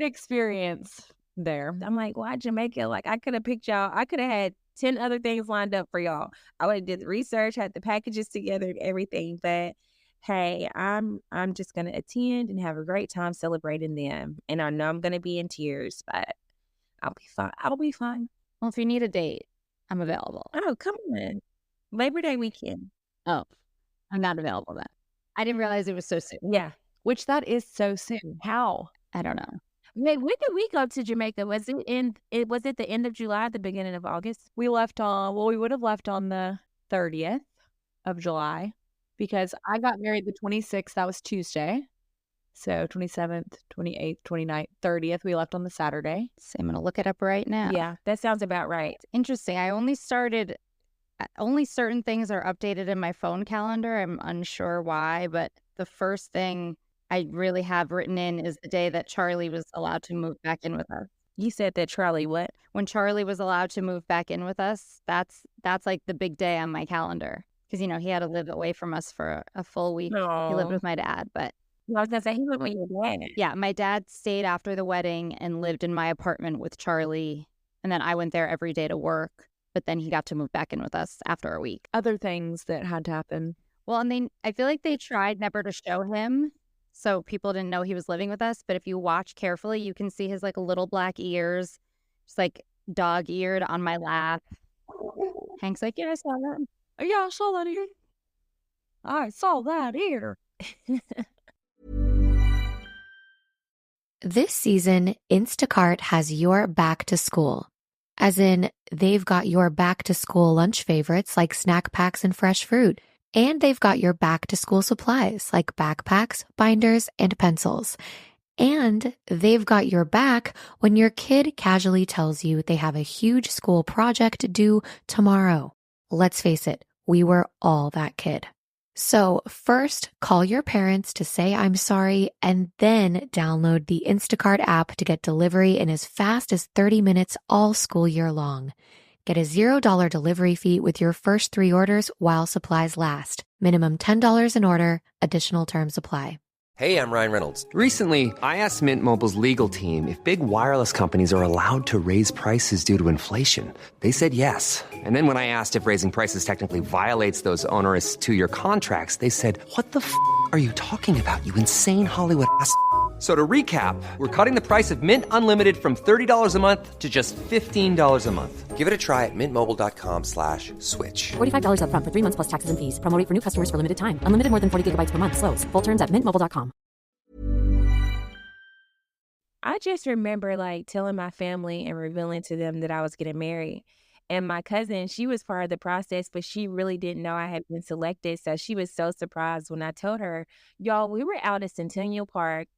Speaker 8: experience there.
Speaker 9: I'm like, why Jamaica? Like, I could have picked y'all. I could have had 10 other things lined up for y'all. I would have did the research, had the packages together and everything. But hey, I'm just gonna attend and have a great time celebrating them. And I know I'm gonna be in tears, but I'll be fine. I'll be fine.
Speaker 7: Well, if you need a date, I'm available.
Speaker 9: Oh, come on. Labor Day weekend.
Speaker 7: Oh, I'm not available then. I didn't realize it was so soon.
Speaker 9: Yeah.
Speaker 8: Which that is so soon. How?
Speaker 7: I don't know.
Speaker 9: Wait, when did we go to Jamaica? Was it the end of July, the beginning of August?
Speaker 8: We would have left on the 30th of July because I got married the 26th. That was Tuesday. So 27th, 28th, 29th, 30th, we left on the Saturday.
Speaker 7: So I'm going to look it up right now.
Speaker 9: Yeah, that sounds about right.
Speaker 7: Interesting. Only certain things are updated in my phone calendar. I'm unsure why, but the first thing I really have written in is the day that Charlie was allowed to move back in with us.
Speaker 9: You said that Charlie what?
Speaker 7: When Charlie was allowed to move back in with us, that's like the big day on my calendar. Because, he had to live away from us for a full week.
Speaker 9: Aww.
Speaker 7: He lived with my dad, but...
Speaker 9: I was going to say, he lived with your dad.
Speaker 7: Yeah, my dad stayed after the wedding and lived in my apartment with Charlie. And then I went there every day to work. But then he got to move back in with us after a week.
Speaker 8: Other things that had to happen.
Speaker 7: Well, and I feel like they tried never to show him, so people didn't know he was living with us. But if you watch carefully, you can see his little black ears, just dog-eared on my lap. Hank's like, yeah, I saw that.
Speaker 8: Yeah, I saw that ear. I saw that ear.
Speaker 6: This season, Instacart has your back to school. As in, they've got your back to school lunch favorites like snack packs and fresh fruit. And they've got your back to school supplies like backpacks, binders, and pencils. And they've got your back when your kid casually tells you they have a huge school project due tomorrow. Let's face it, we were all that kid. So first, call your parents to say I'm sorry, and then download the Instacart app to get delivery in as fast as 30 minutes all school year long. Get a $0 delivery fee with your first 3 orders while supplies last. Minimum $10 an order. Additional terms apply.
Speaker 10: Hey, I'm Ryan Reynolds. Recently, I asked Mint Mobile's legal team if big wireless companies are allowed to raise prices due to inflation. They said yes. And then when I asked if raising prices technically violates those onerous 2-year contracts, they said, "What the f*** are you talking about, you insane Hollywood ass?" So to recap, we're cutting the price of Mint Unlimited from $30 a month to just $15 a month. Give it a try at mintmobile.com/switch.
Speaker 11: $45 up front for 3 months plus taxes and fees. Promo rate for new customers for limited time. Unlimited more than 40 gigabytes per month. Slows full terms at mintmobile.com.
Speaker 9: I just remember telling my family and revealing to them that I was getting married. And my cousin, she was part of the process, but she really didn't know I had been selected. So she was so surprised when I told her, y'all, we were out at Centennial Park.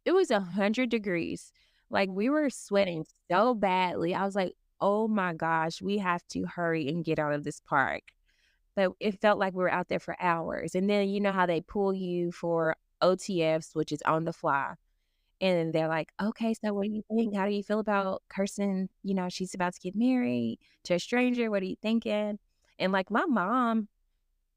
Speaker 9: It was 100 degrees. We were sweating so badly. I was like, oh my gosh, we have to hurry and get out of this park. But it felt like we were out there for hours. And then you know how they pull you for OTFs, which is on the fly. And they're like, okay, so what do you think? How do you feel about Kirsten? She's about to get married to a stranger. What are you thinking? And my mom,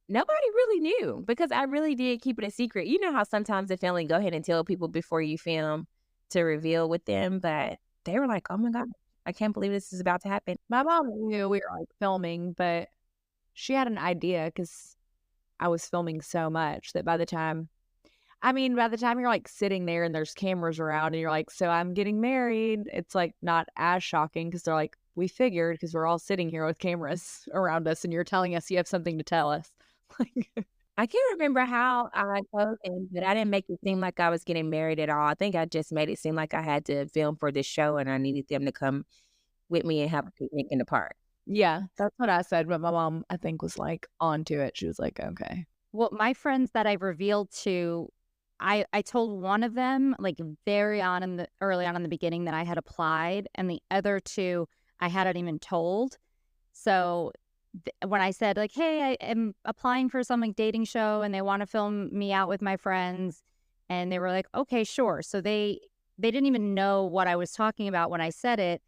Speaker 9: nobody really knew because I really did keep it a secret. You know how sometimes the family go ahead and tell people before you film to reveal with them, but they were like, oh my God, I can't believe this is about to happen.
Speaker 8: My mom knew we were filming, but she had an idea because I was filming so much that by the time you're sitting there and there's cameras around and you're like, so I'm getting married, it's not as shocking because they're like, we figured because we're all sitting here with cameras around us and you're telling us you have something to tell us.
Speaker 9: I can't remember how I told them, but I didn't make it seem like I was getting married at all. I think I just made it seem like I had to film for this show and I needed them to come with me and have a picnic in the park.
Speaker 8: Yeah, that's what I said. But my mom, I think, was onto it. She was like, okay.
Speaker 7: Well, my friends that I revealed to, I told one of them early on in the beginning that I had applied, and the other 2 I hadn't even told. So when I said hey, I am applying for some dating show and they want to film me out with my friends, and they were like, okay, sure. So they didn't even know what I was talking about when I said it.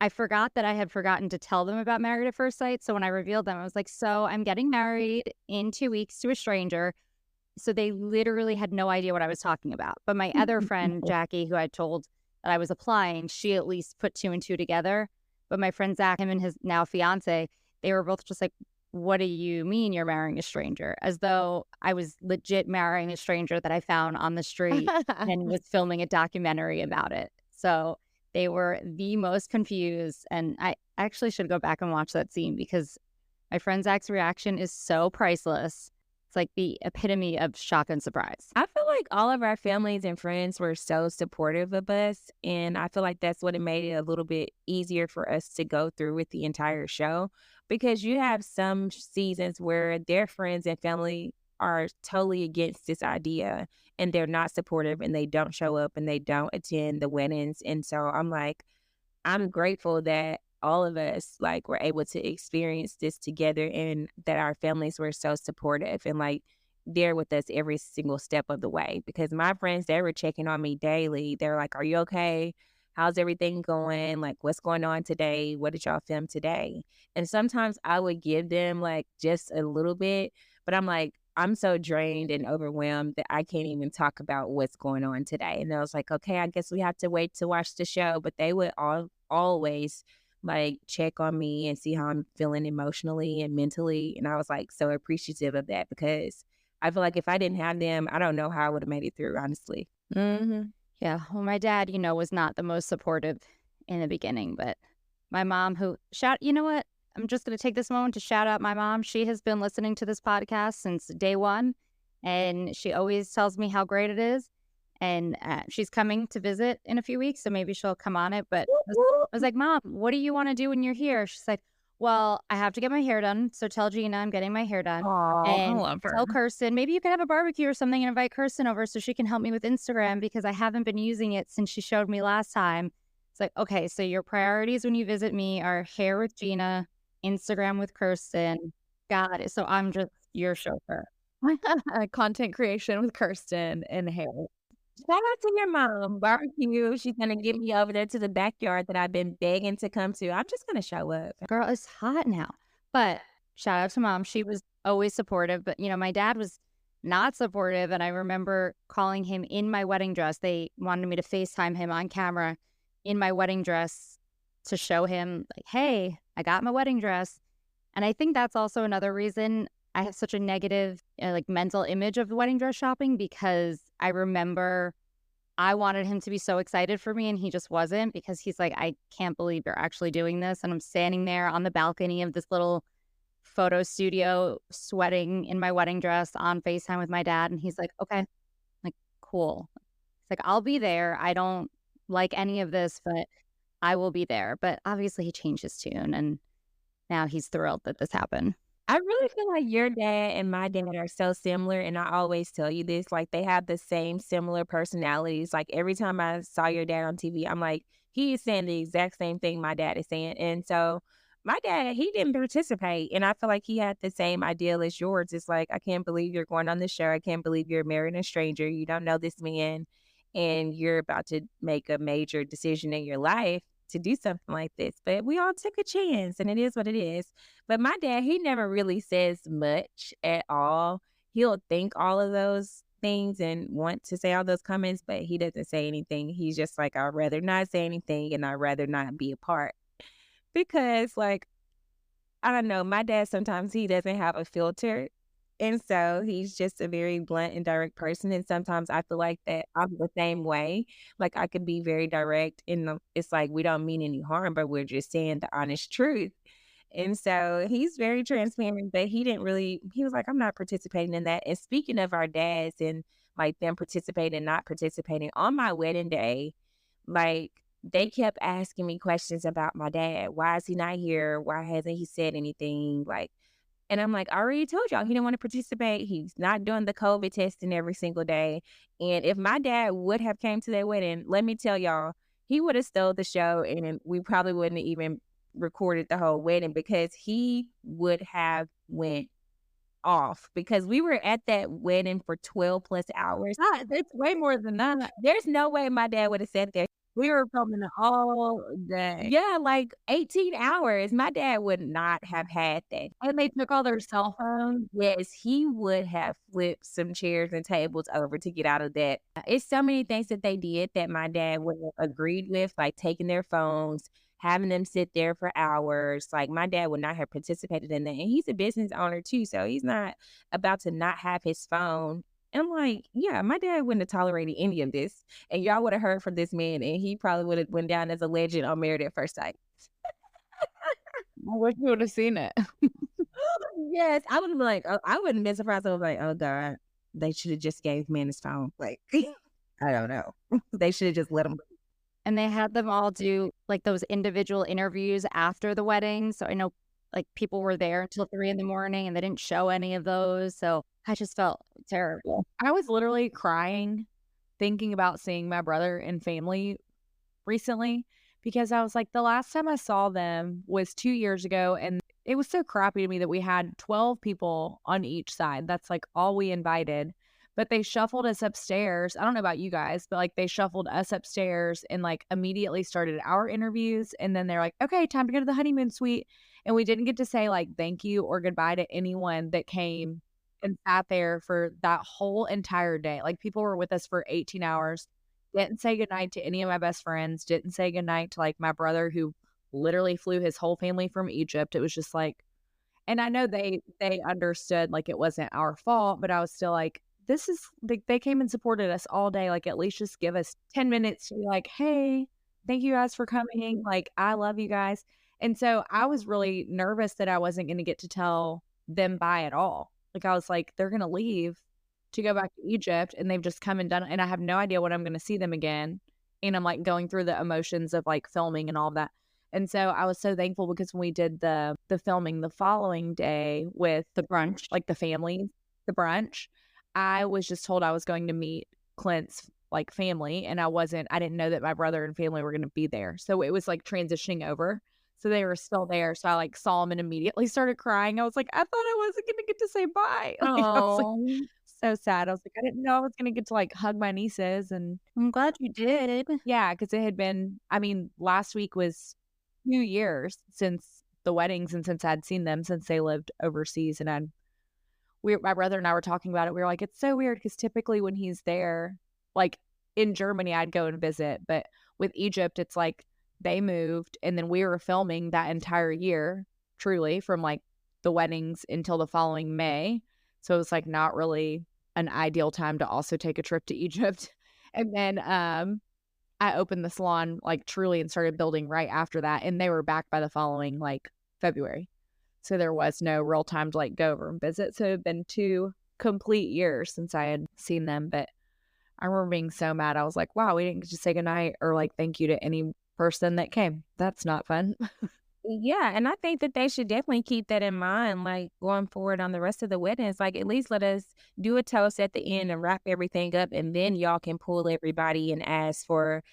Speaker 7: I forgot that I had forgotten to tell them about Married at First Sight. So when I revealed them, I was like, so I'm getting married in 2 weeks to a stranger. So they literally had no idea what I was talking about. But my other friend, Jackie, who I told that I was applying, she at least put 2 and 2 together. But my friend Zach, him and his now fiance, they were both just like, what do you mean you're marrying a stranger? As though I was legit marrying a stranger that I found on the street and was filming a documentary about it. So they were the most confused. And I actually should go back and watch that scene because my friend Zach's reaction is so priceless. It's like the epitome of shock and surprise.
Speaker 9: I feel like all of our families and friends were so supportive of us. And I feel like that's what it made it a little bit easier for us to go through with the entire show. Because you have some seasons where their friends and family are totally against this idea and they're not supportive and they don't show up and they don't attend the weddings. And so I'm like, I'm grateful that all of us like were able to experience this together and that our families were so supportive and like there with us every single step of the way. Because my friends, they were checking on me daily. They're like, are you okay? How's everything going? Like, what's going on today? What did y'all film today? And sometimes I would give them like just a little bit, but I'm like, I'm so drained and overwhelmed that I can't even talk about what's going on today. And I was like, okay, I guess we have to wait to watch the show. But they would always like check on me and see how I'm feeling emotionally and mentally. And I was like so appreciative of that because I feel like if I didn't have them, I don't know how I would have made it through, honestly.
Speaker 7: Yeah. Well, my dad, was not the most supportive in the beginning, but my mom you know what? I'm just going to take this moment to shout out my mom. She has been listening to this podcast since day one, and she always tells me how great it is. And she's coming to visit in a few weeks, so maybe she'll come on it. But I was like, Mom, what do you want to do when you're here? She's like, well, I have to get my hair done. So tell Gina I'm getting my hair done. And
Speaker 8: I love her.
Speaker 7: Tell Kirsten, maybe you could have a barbecue or something and invite Kirsten over so she can help me with Instagram because I haven't been using it since she showed me last time. It's like, okay, so your priorities when you visit me are hair with Gina, Instagram with Kirsten. Got it. So I'm just your chauffeur.
Speaker 8: Content creation with Kirsten and hair.
Speaker 9: Shout out to your mom, barbecue. She's going to get me over there to the backyard that I've been begging to come to. I'm just going to show up.
Speaker 7: Girl, it's hot now. But shout out to Mom. She was always supportive. But, my dad was not supportive. And I remember calling him in my wedding dress. They wanted me to FaceTime him on camera in my wedding dress to show him, like, hey, I got my wedding dress. And I think that's also another reason I have such a negative, mental image of wedding dress shopping because I remember I wanted him to be so excited for me and he just wasn't because he's like, I can't believe you're actually doing this. And I'm standing there on the balcony of this little photo studio sweating in my wedding dress on FaceTime with my dad. And he's like, okay, like, cool. It's like, I'll be there. I don't like any of this, but I will be there. But obviously he changed his tune and now he's thrilled that this happened.
Speaker 9: I really feel like your dad and my dad are so similar, and I always tell you this, like they have the same similar personalities. Like every time I saw your dad on TV, I'm like, he is saying the exact same thing my dad is saying. And so my dad, he didn't participate, and I feel like he had the same ideal as yours. It's like, I can't believe you're going on this show. I can't believe you're marrying a stranger. You don't know this man, and you're about to make a major decision in your life to do something like this. But we all took a chance and it is what it is. But my dad, he never really says much at all. He'll think all of those things and want to say all those comments, but he doesn't say anything. He's just like, I'd rather not say anything and I'd rather not be a part. Because like, I don't know, my dad, sometimes he doesn't have a filter. And so he's just a very blunt and direct person. And sometimes I feel like that I'm the same way. Like I could be very direct and it's like we don't mean any harm, but we're just saying the honest truth. And so he's very transparent, but he was like, I'm not participating in that. And speaking of our dads and like them participating, not participating on my wedding day, like they kept asking me questions about my dad. Why is he not here? Why hasn't he said anything? And I'm like, I already told y'all he didn't want to participate. He's not doing the COVID testing every single day. And if my dad would have came to that wedding, let me tell y'all, he would have stole the show and we probably wouldn't have even recorded the whole wedding because he would have went off because we were at that wedding for 12 plus hours.
Speaker 8: It's way more than that.
Speaker 9: There's no way my dad would have sat there. We were filming all day. Yeah, like 18 hours. My dad would not have had that.
Speaker 8: And they took all their cell phones.
Speaker 9: Yes, he would have flipped some chairs and tables over to get out of that. It's so many things that they did that my dad wouldn't have agreed with, like taking their phones, having them sit there for hours. Like my dad would not have participated in that. And he's a business owner too, so he's not about to not have his phone. And I'm like, yeah, my dad wouldn't have tolerated any of this. And y'all would have heard from this man, and he probably would have went down as a legend on Married at First Sight.
Speaker 8: I wish you would have seen it.
Speaker 9: Yes, I would have been like, oh, I wouldn't have been surprised. I was like, oh God, they should have just gave me his phone. Like, I don't know. They should have just let him.
Speaker 7: And they had them all do like those individual interviews after the wedding. So I know like people were there until 3 a.m. and they didn't show any of those. So I just felt terrible.
Speaker 8: I was literally crying thinking about seeing my brother and family recently because I was like, the last time I saw them was 2 years ago. And it was so crappy to me that we had 12 people on each side. That's like all we invited. But they shuffled us upstairs. I don't know about you guys, but like they shuffled us upstairs and like immediately started our interviews. And then they're like, okay, time to go to the honeymoon suite. And we didn't get to say like thank you or goodbye to anyone that came and sat there for that whole entire day. Like people were with us for 18 hours. Didn't say goodnight to any of my best friends. Didn't say goodnight to like my brother who literally flew his whole family from Egypt. It was just like, and I know they understood like it wasn't our fault, but I was still like, this is like they came and supported us all day. Like at least just give us 10 minutes to be like, hey, thank you guys for coming. Like I love you guys. And so I was really nervous that I wasn't going to get to tell them bye at all. Like I was like, they're going to leave to go back to Egypt and they've just come and done it. And I have no idea when I'm going to see them again. And I'm like going through the emotions of like filming and all of that. And so I was so thankful because when we did the filming the following day with the brunch, like the family, the brunch, I was just told I was going to meet Clint's like family and I didn't know that my brother and family were going to be there. So it was like transitioning over. So they were still there. So I like saw them and immediately started crying. I was like, I thought I wasn't going to get to say bye. Like, I was like, so sad. I was like, I didn't know I was going to get to like hug my nieces. And
Speaker 7: I'm glad you did.
Speaker 8: Yeah, because it had been, I mean, last week was 2 years since the weddings and since I'd seen them since they lived overseas. And my brother and I were talking about it. We were like, it's so weird because typically when he's there, like in Germany, I'd go and visit. But with Egypt, it's like they moved and then we were filming that entire year, truly, from like the weddings until the following May. So it was like not really an ideal time to also take a trip to Egypt. And then I opened the salon like truly and started building right after that. And they were back by the following like February. So there was no real time to like go over and visit. So it had been 2 complete years since I had seen them. But I remember being so mad. I was like, wow, we didn't get to say goodnight or like thank you to any person that came. That's not fun.
Speaker 9: Yeah, and I think that they should definitely keep that in mind, like going forward on the rest of the weddings. Like at least let us do a toast at the end and wrap everything up, and then y'all can pull everybody and ask for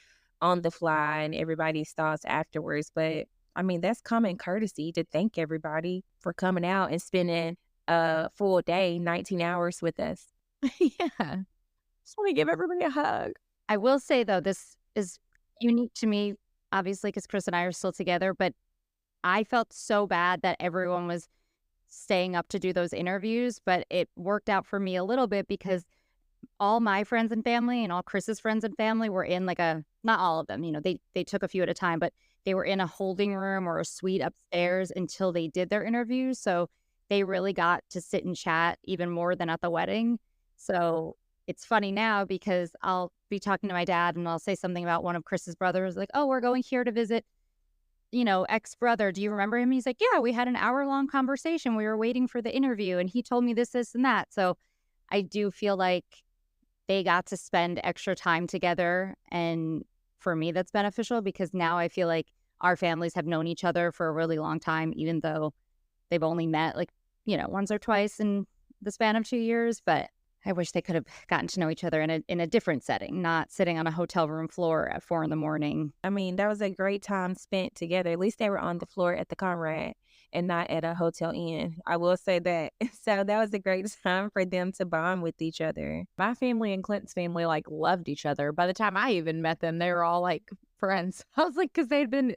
Speaker 9: on the fly and everybody's thoughts afterwards. But I mean, that's common courtesy to thank everybody for coming out and spending a full day, 19 hours with us.
Speaker 8: Yeah. Just want to give everybody a hug.
Speaker 7: I will say though, this is unique to me, obviously, because Chris and I are still together, but I felt so bad that everyone was staying up to do those interviews, but it worked out for me a little bit because all my friends and family and all Chris's friends and family were in like not all of them, they took a few at a time, but they were in a holding room or a suite upstairs until they did their interviews. So they really got to sit and chat even more than at the wedding. So it's funny now because I'll be talking to my dad and I'll say something about one of Chris's brothers, like, oh, we're going here to visit, ex-brother. Do you remember him? He's like, yeah, we had an hour-long conversation. We were waiting for the interview and he told me this, and that. So I do feel like they got to spend extra time together. And for me, that's beneficial because now I feel like our families have known each other for a really long time, even though they've only met like, once or twice in the span of 2 years, but I wish they could have gotten to know each other in a different setting, not sitting on a hotel room floor at 4 a.m.
Speaker 9: I mean, that was a great time spent together. At least they were on the floor at the Conrad and not at a hotel inn. I will say that. So that was a great time for them to bond with each other.
Speaker 8: My family and Clinton's family like loved each other. By the time I even met them, they were all like friends. I was like, because they'd been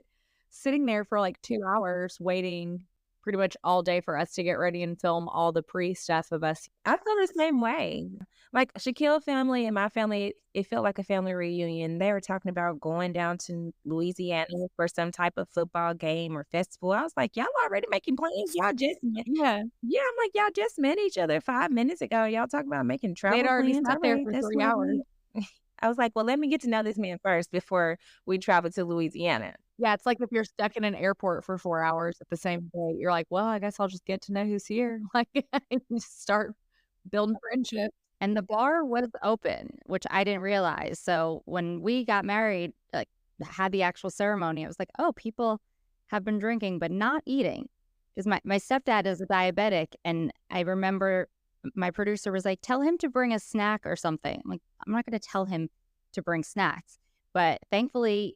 Speaker 8: sitting there for like 2 hours waiting pretty much all day for us to get ready and film all the pre-stuff of us.
Speaker 9: I feel the same way. Like Shaquille family and my family, it felt like a family reunion. They were talking about going down to Louisiana for some type of football game or festival. I was like, y'all already making plans? Y'all just met. Yeah. I'm like, y'all just met each other 5 minutes ago. Y'all talking about making travel
Speaker 8: They'd already
Speaker 9: plans?
Speaker 8: sat there for
Speaker 9: That's
Speaker 8: 3 hours.
Speaker 9: I was like, well, let me get to know this man first before we travel to Louisiana.
Speaker 8: Yeah, it's like if you're stuck in an airport for 4 hours at the same day, you're like, well, I guess I'll just get to know who's here. Like, you start building friendship.
Speaker 7: And the bar was open, which I didn't realize. So when we got married, like had the actual ceremony, I was like, oh, people have been drinking, but not eating. Because my stepdad is a diabetic. And I remember my producer was like, tell him to bring a snack or something. I'm like, I'm not going to tell him to bring snacks. But thankfully,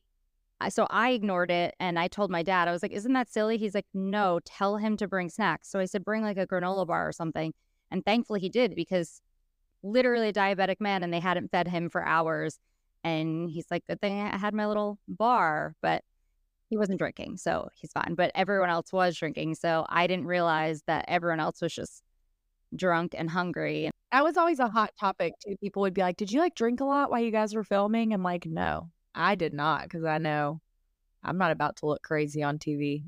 Speaker 7: so I ignored it and I told my dad, I was like, isn't that silly? He's like, no, tell him to bring snacks. So I said, bring like a granola bar or something. And thankfully he did, because literally a diabetic man and they hadn't fed him for hours. And he's like, good thing I had my little bar, but he wasn't drinking. So he's fine. But everyone else was drinking. So I didn't realize that everyone else was just drunk and hungry.
Speaker 8: That was always a hot topic too. People would be like, did you like drink a lot while you guys were filming? I'm like, no, I did not, because I know I'm not about to look crazy on TV.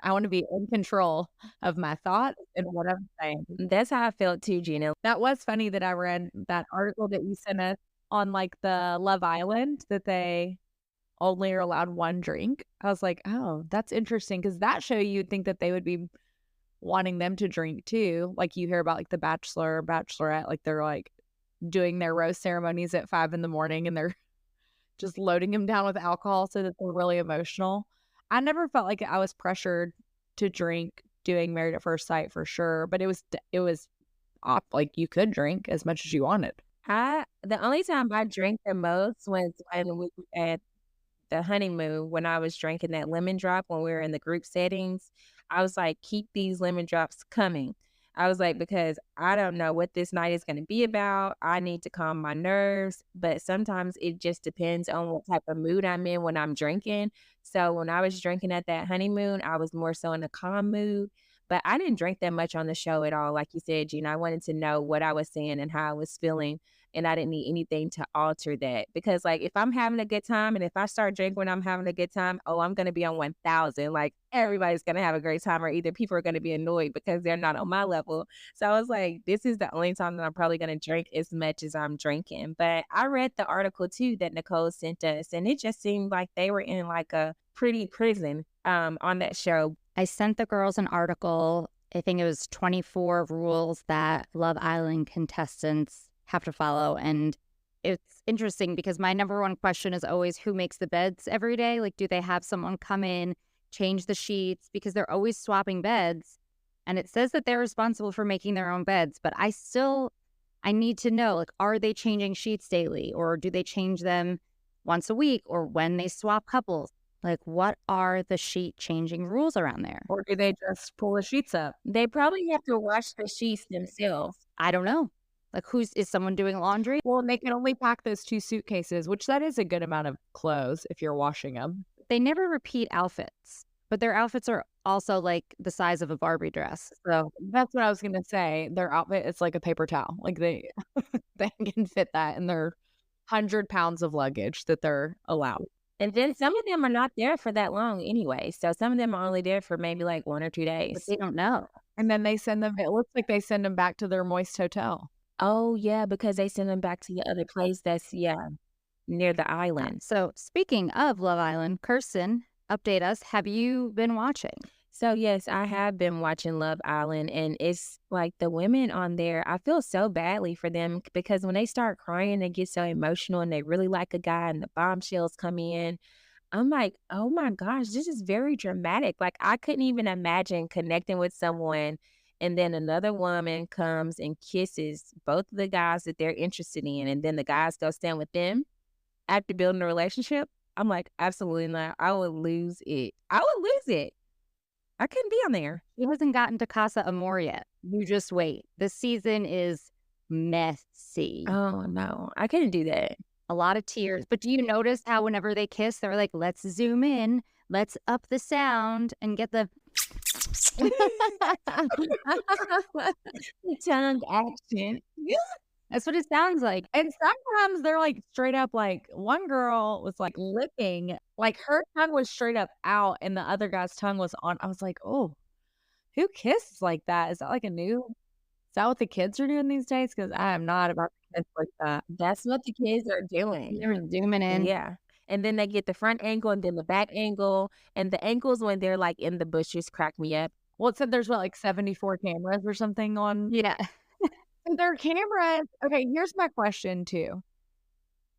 Speaker 8: I want to be in control of my thoughts and what I'm saying.
Speaker 9: That's how I felt too, Gina.
Speaker 8: That was funny that I read that article that you sent us on like the Love Island, that they only are allowed one drink. I was like, oh, that's interesting, because that show you'd think that they would be wanting them to drink too. Like you hear about like the Bachelor or Bachelorette, like they're like doing their rose ceremonies at 5 a.m. and they're just loading them down with alcohol so that they're really emotional. I never felt like I was pressured to drink doing Married at First Sight for sure, but it was like you could drink as much as you wanted.
Speaker 9: The only time I drank the most was when we were at the honeymoon, when I was drinking that lemon drop when we were in the group settings. I was like, keep these lemon drops coming. I was like, because I don't know what this night is going to be about. I need to calm my nerves. But sometimes it just depends on what type of mood I'm in when I'm drinking. So when I was drinking at that honeymoon, I was more so in a calm mood. But I didn't drink that much on the show at all. Like you said, Gina, I wanted to know what I was saying and how I was feeling. And I didn't need anything to alter that. Because, like, if I'm having a good time and if I start drinking when I'm having a good time, oh, I'm going to be on 1,000. Like, everybody's going to have a great time, or either people are going to be annoyed because they're not on my level. So I was like, this is the only time that I'm probably going to drink as much as I'm drinking. But I read the article, too, that Nicole sent us. And it just seemed like they were in, like, a pretty prison on that show.
Speaker 7: I sent the girls an article. I think it was 24 rules that Love Island contestants have to follow. And it's interesting because my number one question is always, who makes the beds every day? Like, do they have someone come in, change the sheets? Because they're always swapping beds. And it says that they're responsible for making their own beds. But I need to know, like, are they changing sheets daily? Or do they change them once a week? Or when they swap couples? Like, what are the sheet changing rules around there?
Speaker 8: Or do they just pull the sheets up?
Speaker 9: They probably have to wash the sheets themselves.
Speaker 7: I don't know. Like, is someone doing laundry?
Speaker 8: Well, they can only pack those 2 suitcases, which that is a good amount of clothes if you're washing them.
Speaker 7: They never repeat outfits, but their outfits are also like the size of a Barbie dress.
Speaker 8: So that's what I was going to say. Their outfit, it's like a paper towel. Like they can fit that in their 100 pounds of luggage that they're allowed.
Speaker 9: And then some of them are not there for that long anyway. So some of them are only there for maybe like 1 or 2 days.
Speaker 7: But they don't know.
Speaker 8: And then they send them, it looks like they send them back to their moist hotel.
Speaker 9: Oh, yeah, because they send them back to the other place that's, near the island.
Speaker 7: So speaking of Love Island, Kirsten, update us. Have you been watching?
Speaker 9: So, yes, I have been watching Love Island, and it's like the women on there, I feel so badly for them because when they start crying, they get so emotional and they really like a guy and the bombshells come in. I'm like, oh my gosh, this is very dramatic. Like, I couldn't even imagine connecting with someone And then another woman comes and kisses both of the guys that they're interested in. And then the guys go stand with them after building a relationship. I'm like, absolutely not. I would lose it. I would lose it. I couldn't be on there.
Speaker 7: He hasn't gotten to Casa Amor yet. You just wait. This season is messy.
Speaker 9: Oh, no. I couldn't do that.
Speaker 7: A lot of tears. But do you notice how whenever they kiss, they're like, let's zoom in, let's up the sound and get the
Speaker 9: tongue action.
Speaker 7: That's what it sounds like.
Speaker 8: And sometimes they're like straight up, like one girl was like licking, like her tongue was straight up out and the other guy's tongue was on. I was like, oh, who kisses like that? Is that like is that what the kids are doing these days? Because I am not about to kiss like that.
Speaker 9: That's what the kids are doing.
Speaker 7: They're zooming in.
Speaker 9: Yeah. And then they get the front angle and then the back angle. And the angles when they're like in the bushes crack me up.
Speaker 8: Well, it said there's what, like 74 cameras or something on.
Speaker 7: Yeah.
Speaker 8: Their cameras. Okay, here's my question too.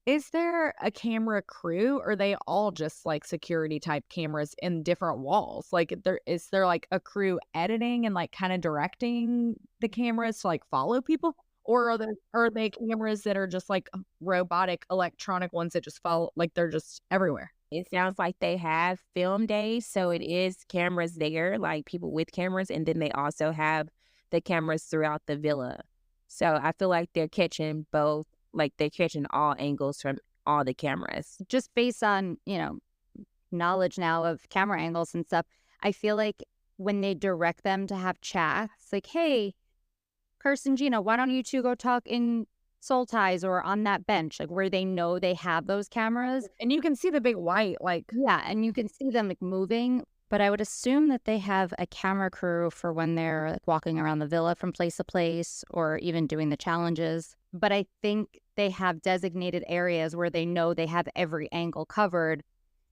Speaker 8: Is there a camera crew or are they all just like security type cameras in different walls? Like is there like a crew editing and like kind of directing the cameras to like follow people? Or are they cameras that are just like robotic electronic ones that just follow, like they're just everywhere?
Speaker 9: It sounds like they have film days. So it is cameras there, like people with cameras. And then they also have the cameras throughout the villa. So I feel like they're catching both, like they're catching all angles from all the cameras.
Speaker 7: Just based on, knowledge now of camera angles and stuff, I feel like when they direct them to have chats, like, hey, Kirsten, Gina, why don't you two go talk in Soul Ties or on that bench, like where they know they have those cameras.
Speaker 8: And you can see the big white, like.
Speaker 7: Yeah, and you can see them like moving. But I would assume that they have a camera crew for when they're like walking around the villa from place to place or even doing the challenges. But I think they have designated areas where they know they have every angle covered.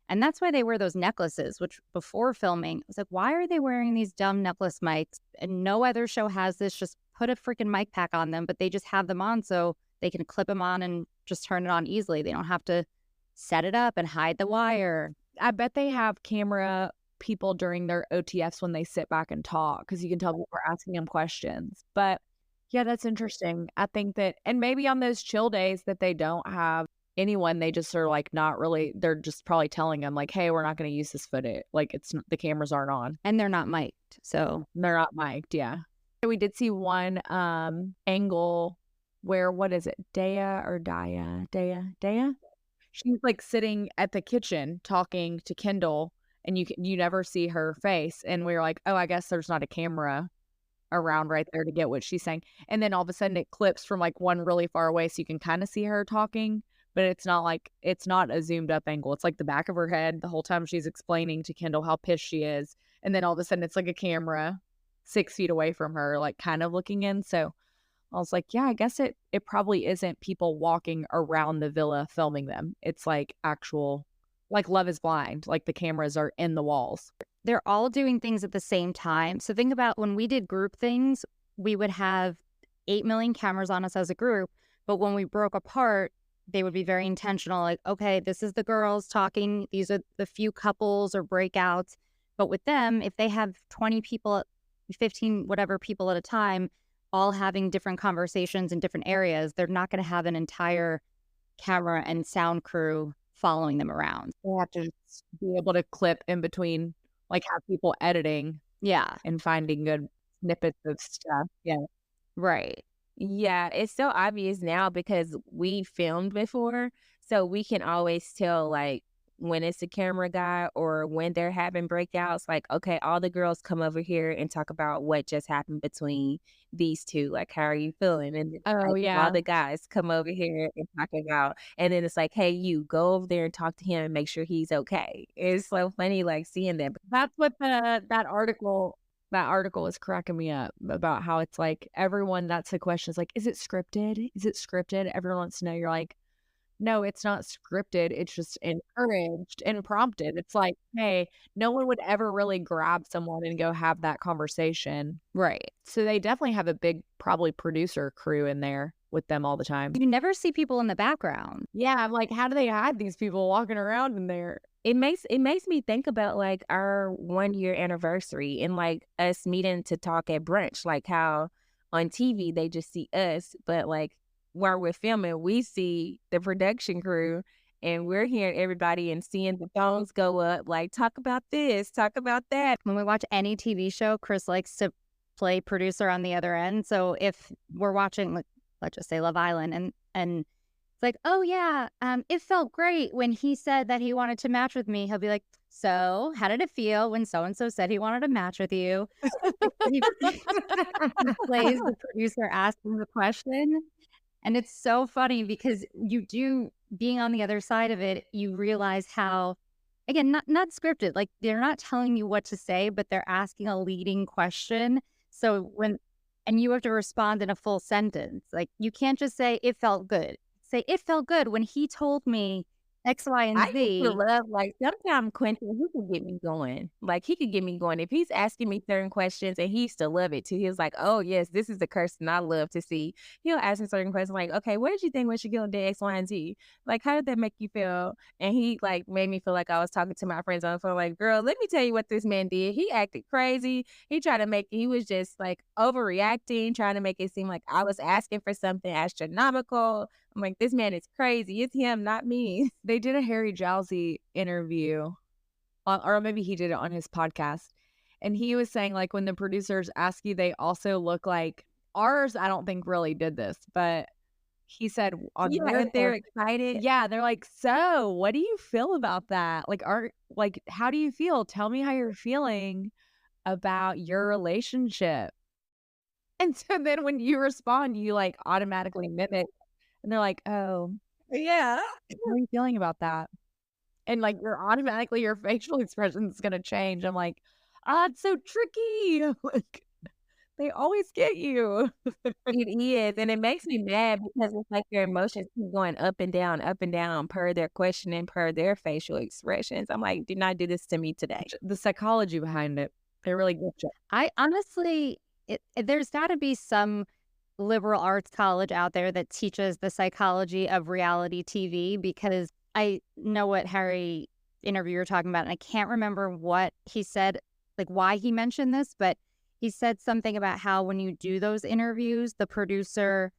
Speaker 7: And that's why they wear those necklaces, which before filming, I was like, why are they wearing these dumb necklace mics? And no other show has this. Just put a freaking mic pack on them, but they just have them on so they can clip them on and just turn it on easily. They don't have to set it up and hide the wire.
Speaker 8: I bet they have camera people during their OTFs when they sit back and talk because you can tell people are asking them questions. But yeah, that's interesting. I think that, and maybe on those chill days that they don't have anyone, they just are like not really, they're just probably telling them like, hey, we're not going to use this footage. Like the cameras aren't on.
Speaker 7: And they're not mic'd. So
Speaker 8: they're not mic'd, yeah. We did see one angle where, what is it? Daya? She's like sitting at the kitchen talking to Kendall and you never see her face. And we were like, oh, I guess there's not a camera around right there to get what she's saying. And then all of a sudden it clips from like one really far away so you can kind of see her talking, but it's not a zoomed up angle. It's like the back of her head the whole time she's explaining to Kendall how pissed she is. And then all of a sudden it's like a camera 6 feet away from her, like kind of looking in. So I was like, yeah, I guess it probably isn't people walking around the villa filming them. It's like actual, like Love is Blind, like the cameras are in the walls.
Speaker 7: They're all doing things at the same time. So think about when we did group things, we would have 8 million cameras on us as a group. But when we broke apart, they would be very intentional. Like, okay, this is the girls talking. These are the few couples or breakouts. But with them, if they have 20 people, 15, whatever people at a time, all having different conversations in different areas, they're not going to have an entire camera and sound crew following them around.
Speaker 8: They have to be able to clip in between, like have people editing.
Speaker 7: Yeah.
Speaker 8: And finding good snippets of stuff. Yeah.
Speaker 7: Right.
Speaker 9: Yeah, it's so obvious now because we filmed before. So we can always tell like when it's a camera guy or when they're having breakouts, like, okay, all the girls come over here and talk about what just happened between these two. Like, how are you feeling? And all the guys come over here and talk about, and then it's like, hey, you go over there and talk to him and make sure he's okay. It's so funny, like seeing that.
Speaker 8: That's what that article is cracking me up about how it's like everyone, that's the question, is like, is it scripted? Is it scripted? Everyone wants to know. You're like, no, it's not scripted. It's just encouraged and prompted. It's like, hey, no one would ever really grab someone and go have that conversation.
Speaker 7: Right.
Speaker 8: So they definitely have a big, probably producer crew in there with them all the time.
Speaker 7: You never see people in the background.
Speaker 8: Yeah, I'm like, how do they hide these people walking around in there?
Speaker 9: it makes me think about like our 1 year anniversary and like us meeting to talk at brunch, like how on TV they just see us, but like while we're filming, we see the production crew and we're hearing everybody and seeing the phones go up, like talk about this, talk about that.
Speaker 7: When we watch any TV show, Chris likes to play producer on the other end. So if we're watching, like, let's just say Love Island, and it's like, oh yeah, it felt great when he said that he wanted to match with me. He'll be like, so how did it feel when so and so said he wanted to match with you? He plays the producer asking the question, and it's so funny because being on the other side of it, you realize how, again, not scripted. Like they're not telling you what to say, but they're asking a leading question. So and you have to respond in a full sentence. Like you can't just say it felt good. Say it felt good when he told me X, Y, and
Speaker 9: I
Speaker 7: Z.
Speaker 9: used to love, like, sometimes Quentin, he could get me going. Like, he could get me going. If he's asking me certain questions, and he used to love it, too. He was like, oh, yes, this is the person I love to see. He'll ask me certain questions like, okay, what did you think when Shaquille did X, Y, and Z? Like, how did that make you feel? And he, like, made me feel like I was talking to my friends on the phone, like, girl, let me tell you what this man did. He acted crazy. He was just, like, overreacting, trying to make it seem like I was asking for something astronomical. I'm like, this man is crazy. It's him, not me.
Speaker 8: They did a Harry Jowsey interview, or maybe he did it on his podcast. And he was saying, like, when the producers ask you, they also look like ours. I don't think really did this, but he said on
Speaker 9: they're excited.
Speaker 8: Yeah, they're like, so what do you feel about that? Like, how do you feel? Tell me how you're feeling about your relationship. And so then when you respond, you like automatically mimic. And they're like, oh,
Speaker 9: yeah.
Speaker 8: How are you feeling about that? And like your facial expression is going to change. I'm like, it's so tricky. Like, they always get you.
Speaker 9: It is. And it makes me mad because it's like your emotions keep going up and down per their questioning, per their facial expressions. I'm like, do not do this to me today.
Speaker 8: The psychology behind it, they really get you.
Speaker 7: I honestly, there's got to be some liberal arts college out there that teaches the psychology of reality TV, because I know what Harry interview you're talking about, and I can't remember what he said, like why he mentioned this, but he said something about how when you do those interviews, the producer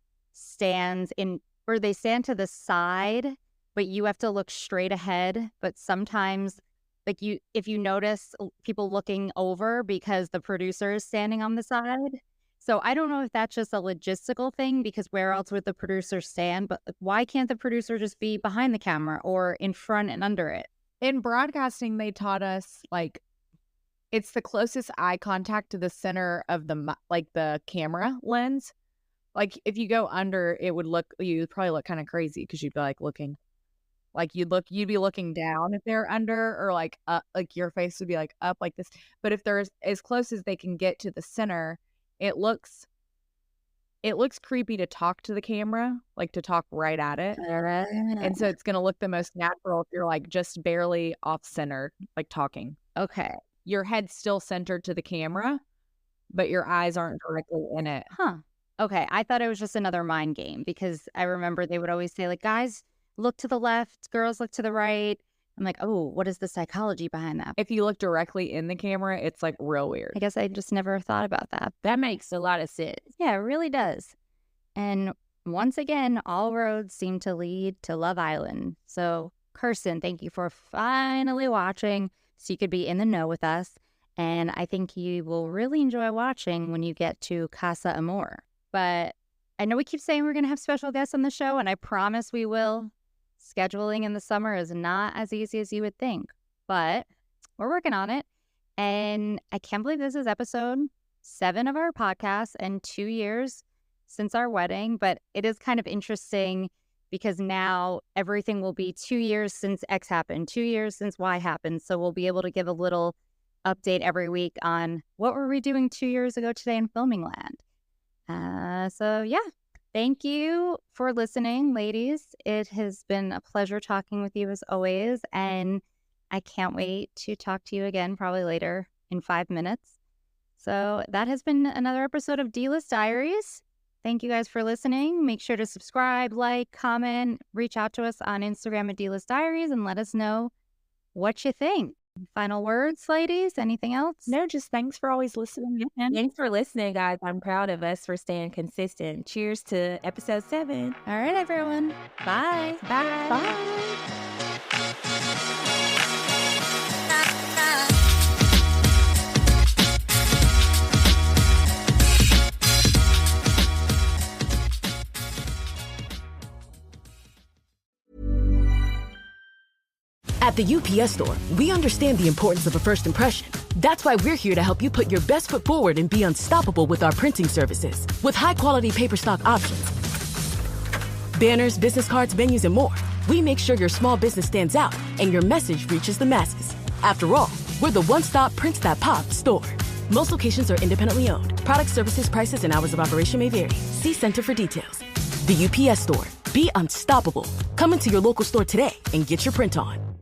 Speaker 7: they stand to the side, but you have to look straight ahead. But sometimes, like if you notice people looking over because the producer is standing on the side. So I don't know if that's just a logistical thing, because where else would the producer stand? But why can't the producer just be behind the camera or in front and under it?
Speaker 8: In broadcasting, they taught us, like, it's the closest eye contact to the center of the camera lens. Like, if you go under, you'd probably look kind of crazy because you'd be like looking. Like you'd be looking down if they're under, or like up, like your face would be like up like this. But if they're as close as they can get to the center, it looks creepy to talk to the camera, like to talk right at it. And so it's going to look the most natural if you're like just barely off center, like talking.
Speaker 7: Okay.
Speaker 8: Your head's still centered to the camera, but your eyes aren't directly in it.
Speaker 7: Huh. Okay. I thought it was just another mind game, because I remember they would always say, like, guys, look to the left, girls look to the right. I'm like, oh, what is the psychology behind that?
Speaker 8: If you look directly in the camera, it's like real weird.
Speaker 7: I guess I just never thought about that.
Speaker 9: That makes a lot of sense.
Speaker 7: Yeah, it really does. And once again, all roads seem to lead to Love Island. So, Kirsten, thank you for finally watching so you could be in the know with us. And I think you will really enjoy watching when you get to Casa Amor. But I know we keep saying we're going to have special guests on the show, and I promise we will. Scheduling in the summer is not as easy as you would think, but we're working on it. And I can't believe this is episode 7 of our podcast and 2 years since our wedding. But it is kind of interesting because now everything will be 2 years since X happened, 2 years since Y happened. So we'll be able to give a little update every week on what were we doing 2 years ago today in filming land. So yeah. Thank you for listening, ladies. It has been a pleasure talking with you as always, and I can't wait to talk to you again probably later in 5 minutes. So that has been another episode of D-List Diaries. Thank you guys for listening. Make sure to subscribe, like, comment, reach out to us on Instagram at D-List Diaries, and let us know what you think. Final words, ladies? Anything else?
Speaker 8: No, just thanks for always listening in.
Speaker 9: Thanks for listening, guys. I'm proud of us for staying consistent. Cheers to episode 7.
Speaker 7: All right, everyone. Bye.
Speaker 9: Bye.
Speaker 8: Bye.
Speaker 12: At the UPS Store, we understand the importance of a first impression. That's why we're here to help you put your best foot forward and be unstoppable with our printing services. With high-quality paper stock options, banners, business cards, menus, and more, we make sure your small business stands out and your message reaches the masses. After all, we're the one-stop prints that pop store. Most locations are independently owned. Product, services, prices, and hours of operation may vary. See Center for details. The UPS Store. Be unstoppable. Come into your local store today and get your print on.